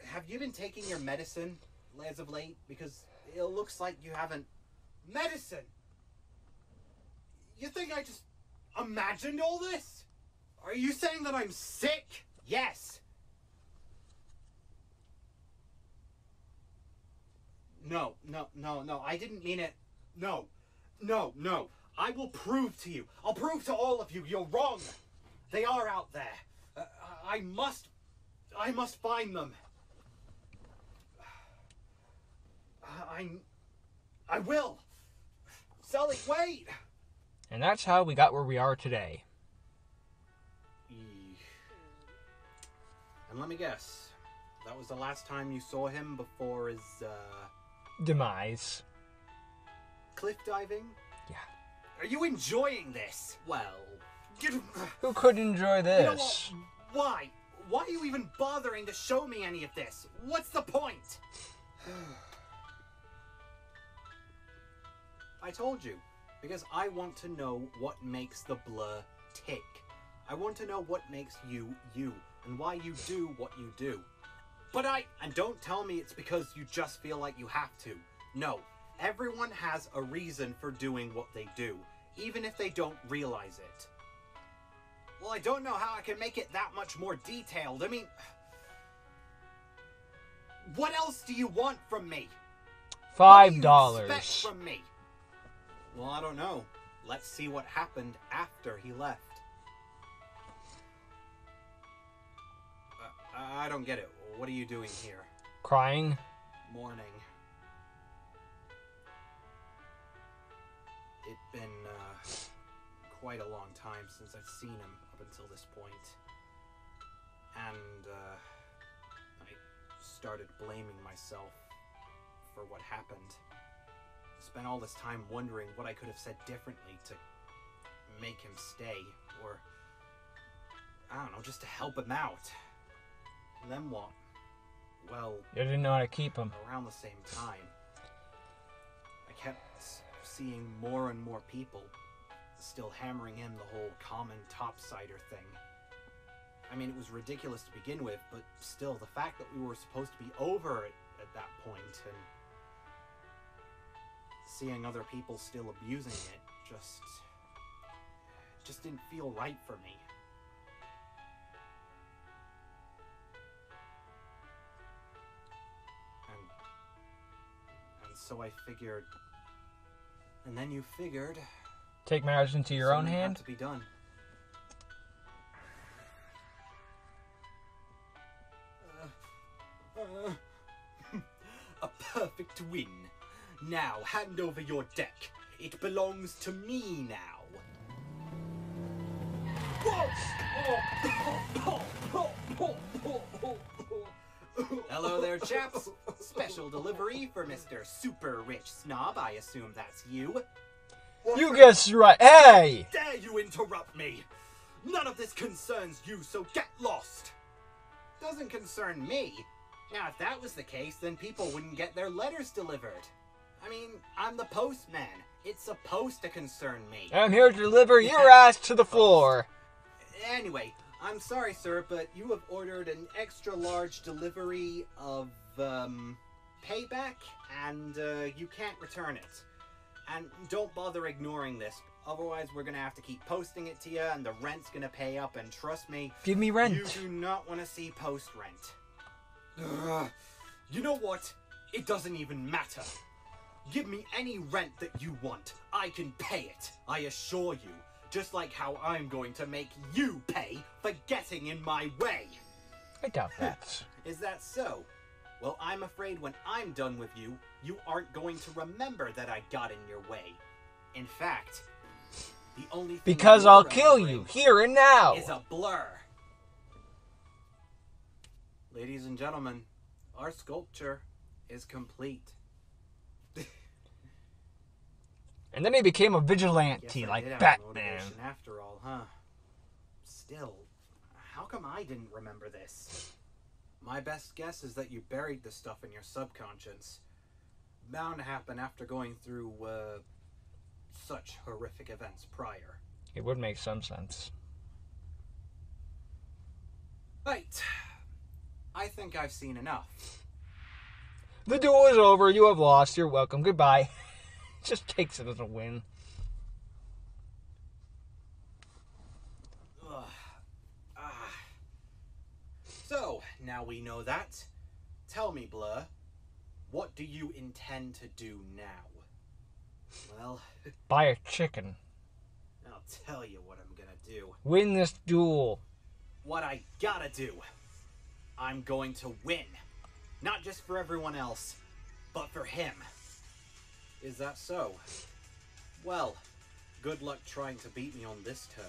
Speaker 2: have you been taking your medicine as of late? Because it looks like you haven't. Medicine? You think I just imagined all this? Are you saying that I'm sick? Yes. No, I didn't mean it. No. I will prove to you. I'll prove to all of you you're wrong. They are out there. I must find them. I will. Sully, wait!
Speaker 4: And that's how we got where we are today.
Speaker 2: And let me guess, that was the last time you saw him before his,
Speaker 4: Demise.
Speaker 2: cliff diving?
Speaker 4: Yeah.
Speaker 2: Are you enjoying this? Well...
Speaker 4: Who could enjoy this?
Speaker 2: You know what? Why? Why are you even bothering to show me any of this? What's the point? I told you. Because I want to know what makes the blur tick. I want to know what makes you, you. And why you do what you do. And don't tell me it's because you just feel like you have to. No. Everyone has a reason for doing what they do. Even if they don't realize it. Well, I don't know how I can make it that much more detailed. I mean... What else do you want from me?
Speaker 4: $5.
Speaker 2: What do you expect from me? Well, I don't know. Let's see what happened after he left. I don't get it. What are you doing here?
Speaker 4: Crying.
Speaker 2: Mourning. It's been quite a long time since I've seen him up until this point. And I started blaming myself for what happened. Spent all this time wondering what I could have said differently to make him stay, or I don't know, just to help him out. And then what? Well,
Speaker 4: You didn't know how to keep him.
Speaker 2: around the same time, I kept seeing more and more people still hammering in the whole common topsider thing. I mean, it was ridiculous to begin with, but still, the fact that we were supposed to be over it at that point, and seeing other people still abusing it just didn't feel right for me. And so I figured, and then you figured,
Speaker 4: Take matters into your own
Speaker 2: something had
Speaker 4: hand?
Speaker 2: to be done. A perfect win. Now, hand over your deck. It belongs to me now. Hello there, chaps. Special delivery for Mr. Super Rich Snob. I assume that's you.
Speaker 4: You guessed right. Hey!
Speaker 2: Dare you interrupt me? None of this concerns you, so get lost. Doesn't concern me. Now, if that was the case, then people wouldn't get their letters delivered. I mean, I'm the postman. It's supposed to concern me.
Speaker 4: I'm here to deliver your ass to the floor.
Speaker 2: Anyway, I'm sorry, sir, but you have ordered an extra large delivery of, payback, and, you can't return it. And don't bother ignoring this. Otherwise, we're gonna have to keep posting it to you, and the rent's gonna pay up, and trust me,
Speaker 4: Give me rent.
Speaker 2: you do not want to see post-rent. You know what? It doesn't even matter. Give me any rent that you want. I can pay it. I assure you. Just like how I'm going to make you pay for getting in my way.
Speaker 4: I doubt that.
Speaker 2: Is that so? Well, I'm afraid when I'm done with you, you aren't going to remember that I got in your way. In fact, the only thing
Speaker 4: Because
Speaker 2: you're
Speaker 4: I'll kill you
Speaker 2: remembering
Speaker 4: here and now.
Speaker 2: is a blur. Ladies and gentlemen, our sculpture is complete.
Speaker 4: And then he became a
Speaker 2: Guess
Speaker 4: vigilante
Speaker 2: I
Speaker 4: like
Speaker 2: did have a
Speaker 4: Batman.
Speaker 2: motivation after all, huh? Still, how come I didn't remember this? My best guess is that you buried the stuff in your subconscious. Bound to happen after going through, such horrific events prior.
Speaker 4: It would make some sense.
Speaker 2: Right. I think I've seen enough.
Speaker 4: The duel is over. You have lost. You're welcome. Goodbye. Just takes it as a win.
Speaker 2: Ugh. Ah. So, now we know that. Tell me, Blur, what do you intend to do now? Well,
Speaker 4: Buy a chicken.
Speaker 2: I'll tell you what I'm gonna do.
Speaker 4: Win this duel.
Speaker 2: What I gotta do. I'm going to win. Not just for everyone else, but for him. Is that so? Well, good luck trying to beat me on this turn.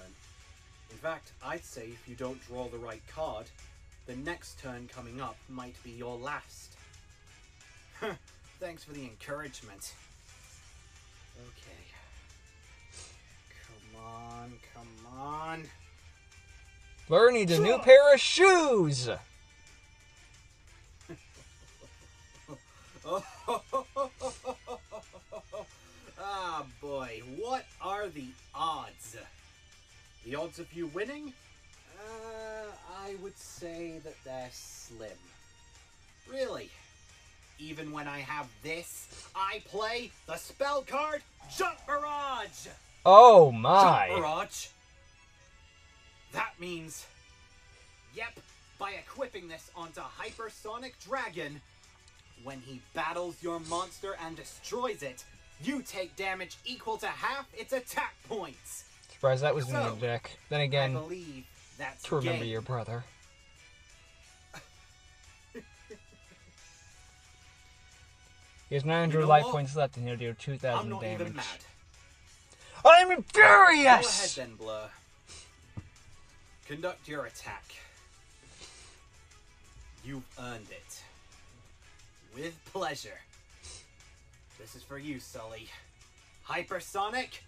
Speaker 2: In fact, I'd say if you don't draw the right card, the next turn coming up might be your last. Thanks for the encouragement. Okay. Come on, come on.
Speaker 4: Blur needs a new pair of shoes.
Speaker 2: Ah, boy, what are the odds? The odds of you winning? I would say that they're slim. Really? Even when I have this, I play the spell card Jump Barrage!
Speaker 4: Oh my.
Speaker 2: Jump Barrage? That means, yep, by equipping this onto Hypersonic Dragon, when he battles your monster and destroys it, you take damage equal to half its attack points.
Speaker 4: Surprised that was in
Speaker 2: So,
Speaker 4: the deck. Then
Speaker 2: I
Speaker 4: again,
Speaker 2: believe that's
Speaker 4: to remember
Speaker 2: game.
Speaker 4: your brother. He has 900
Speaker 2: You know
Speaker 4: life
Speaker 2: what?
Speaker 4: points left and he'll do
Speaker 2: I'm
Speaker 4: 2,000
Speaker 2: not
Speaker 4: damage.
Speaker 2: even mad.
Speaker 4: I'm
Speaker 2: Go ahead
Speaker 4: furious!
Speaker 2: then, Blur. Conduct your attack. You've earned it. With pleasure. This is for you, Sully. Hypersonic,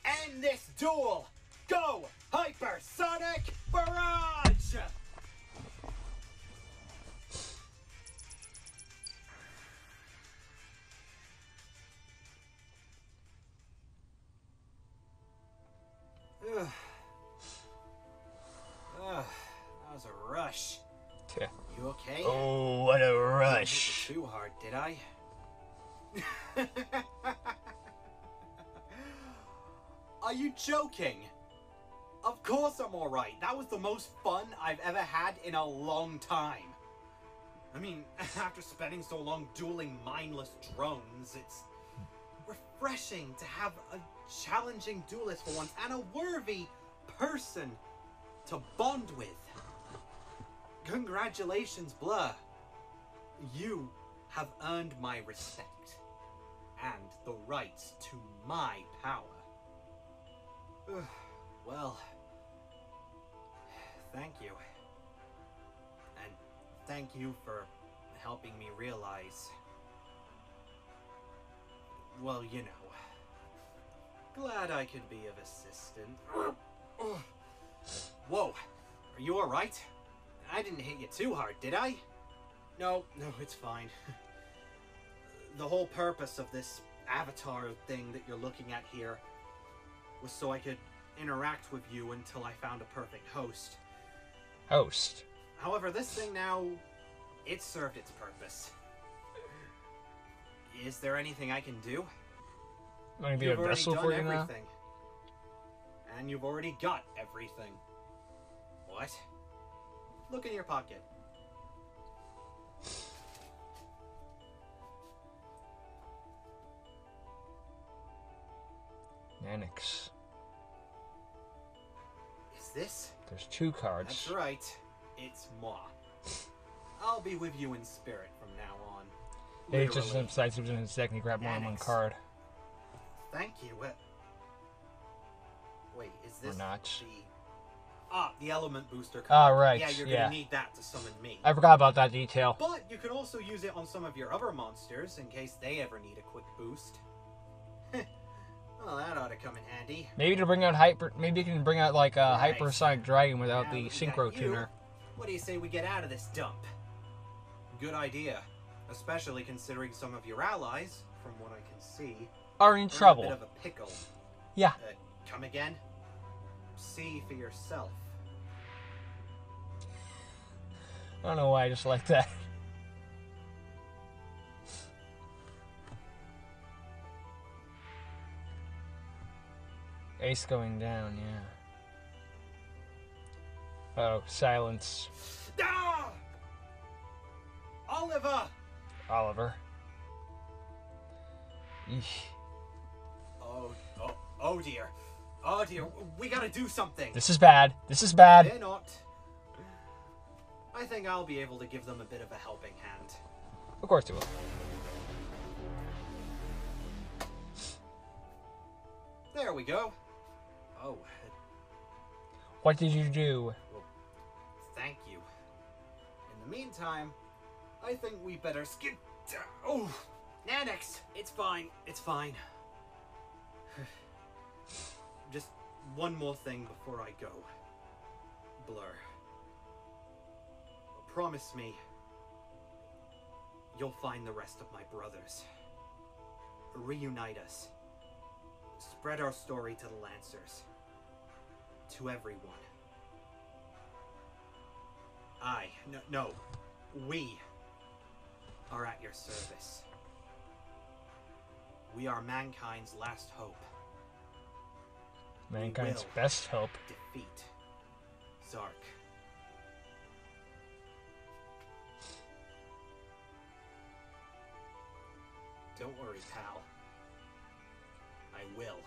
Speaker 2: end this duel! Go! Hypersonic Barrage! Ugh. Ugh, that was a rush.
Speaker 4: Yeah.
Speaker 2: You okay?
Speaker 4: Oh, what a
Speaker 2: Didn't
Speaker 4: rush.
Speaker 2: hit you too hard, did I? Are you joking? Of course I'm alright. That was the most fun I've ever had in a long time. I mean, after spending so long dueling mindless drones, it's refreshing to have a challenging duelist for once and a worthy person to bond with. Congratulations, Blur. You have earned my respect and the rights to my power. Well, thank you. And thank you for helping me realize, well, you know, glad I could be of assistance. Whoa, are you alright? I didn't hit you too hard, did I? No, it's fine. The whole purpose of this avatar thing that you're looking at here was so I could interact with you until I found a perfect host.
Speaker 4: Host.
Speaker 2: However, this thing now, it served its purpose. Is there anything I can do?
Speaker 4: Want to be a
Speaker 2: You've already
Speaker 4: vessel
Speaker 2: done
Speaker 4: for you now?
Speaker 2: everything. And you've already got everything. What? Look in your pocket.
Speaker 4: Nanaix.
Speaker 2: Is this?
Speaker 4: There's 2 cards.
Speaker 2: That's right. It's moi. I'll be with you in spirit from now on.
Speaker 4: He just
Speaker 2: Literally.
Speaker 4: decides he was in his deck and he grabbed more than one
Speaker 2: Nanaix.
Speaker 4: card.
Speaker 2: Thank you. Wait, is this
Speaker 4: not.
Speaker 2: the element booster card?
Speaker 4: Ah, right,
Speaker 2: Yeah, you're
Speaker 4: yeah.
Speaker 2: gonna need that to summon me.
Speaker 4: I forgot about that detail.
Speaker 2: But you can also use it on some of your other monsters in case they ever need a quick boost. Well, that ought to come in handy.
Speaker 4: Maybe to bring out maybe you can bring out like a
Speaker 2: Right.
Speaker 4: hypersonic dragon without
Speaker 2: Now
Speaker 4: the
Speaker 2: that we got
Speaker 4: synchro
Speaker 2: you,
Speaker 4: tuner.
Speaker 2: What do you say we get out of this dump? Good idea. Especially considering some of your allies, from what I can see,
Speaker 4: Are in
Speaker 2: are
Speaker 4: trouble.
Speaker 2: in a bit of a pickle.
Speaker 4: Yeah.
Speaker 2: Come again? See for yourself.
Speaker 4: I don't know why I just like that. Ace going down, yeah. Oh, silence.
Speaker 2: Ah! Oliver!
Speaker 4: Oliver. Eesh.
Speaker 2: Oh dear. Oh dear, we gotta do something.
Speaker 4: This is bad. This is bad.
Speaker 2: They're not. I think I'll be able to give them a bit of a helping hand.
Speaker 4: Of course it will.
Speaker 2: There we go. Oh,
Speaker 4: What did you do?
Speaker 2: thank you. In the meantime, I think we better skip. Oh, Nanaix, it's fine. It's fine. Just one more thing before I go. Blur. Promise me you'll find the rest of my brothers. Reunite us. Spread our story to the Lancers. To everyone. No, we are at your service. We are mankind's last hope.
Speaker 4: Mankind's
Speaker 2: will.
Speaker 4: best hope.
Speaker 2: Defeat Zark. Don't worry, pal. I will.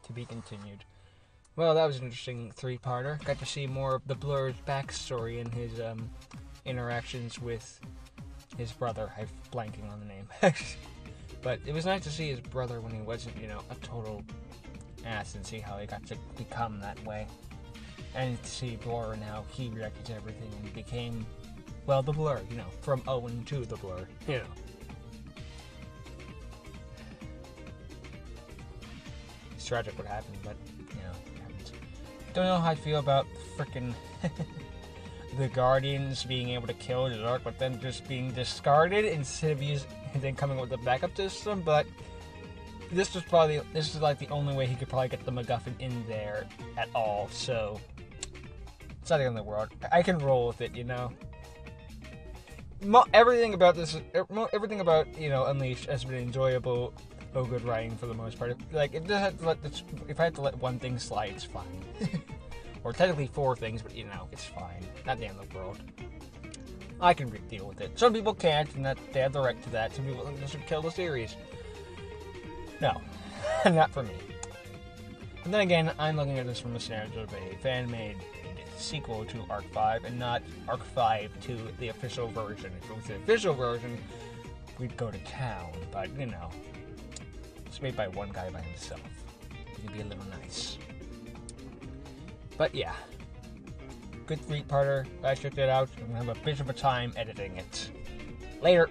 Speaker 4: To be continued. Well, that was an interesting 3-parter. Got to see more of the Blur's backstory and his interactions with his brother. I'm blanking on the name. But it was nice to see his brother when he wasn't, a total ass, and see how he got to become that way. And to see Blur and how he reacted to everything and became, well, the Blur, from Owen to the Blur, It's tragic what happened, but, it happens. Don't know how I feel about frickin' the Guardians being able to kill Zark, but then just being discarded instead of and then coming up with a backup system, but this is like the only way he could probably get the MacGuffin in there at all, so it's not the end of the world. I can roll with it, Everything about Unleashed has been enjoyable, good writing for the most part. Like, if I had to let one thing slide, it's fine. Or technically 4 things, but it's fine. Not the end of the world. I can deal with it. Some people can't, and that they have the right to that. Some people just kill the series. No, not for me. And then again, I'm looking at this from the standards of a fan-made sequel to Arc 5, and not Arc 5 to the official version. If it was the official version, we'd go to town. But it's made by one guy by himself. It'd be a little nice. But yeah, good 3-parter. I checked it out. I'm gonna have a bit of a time editing it. Later.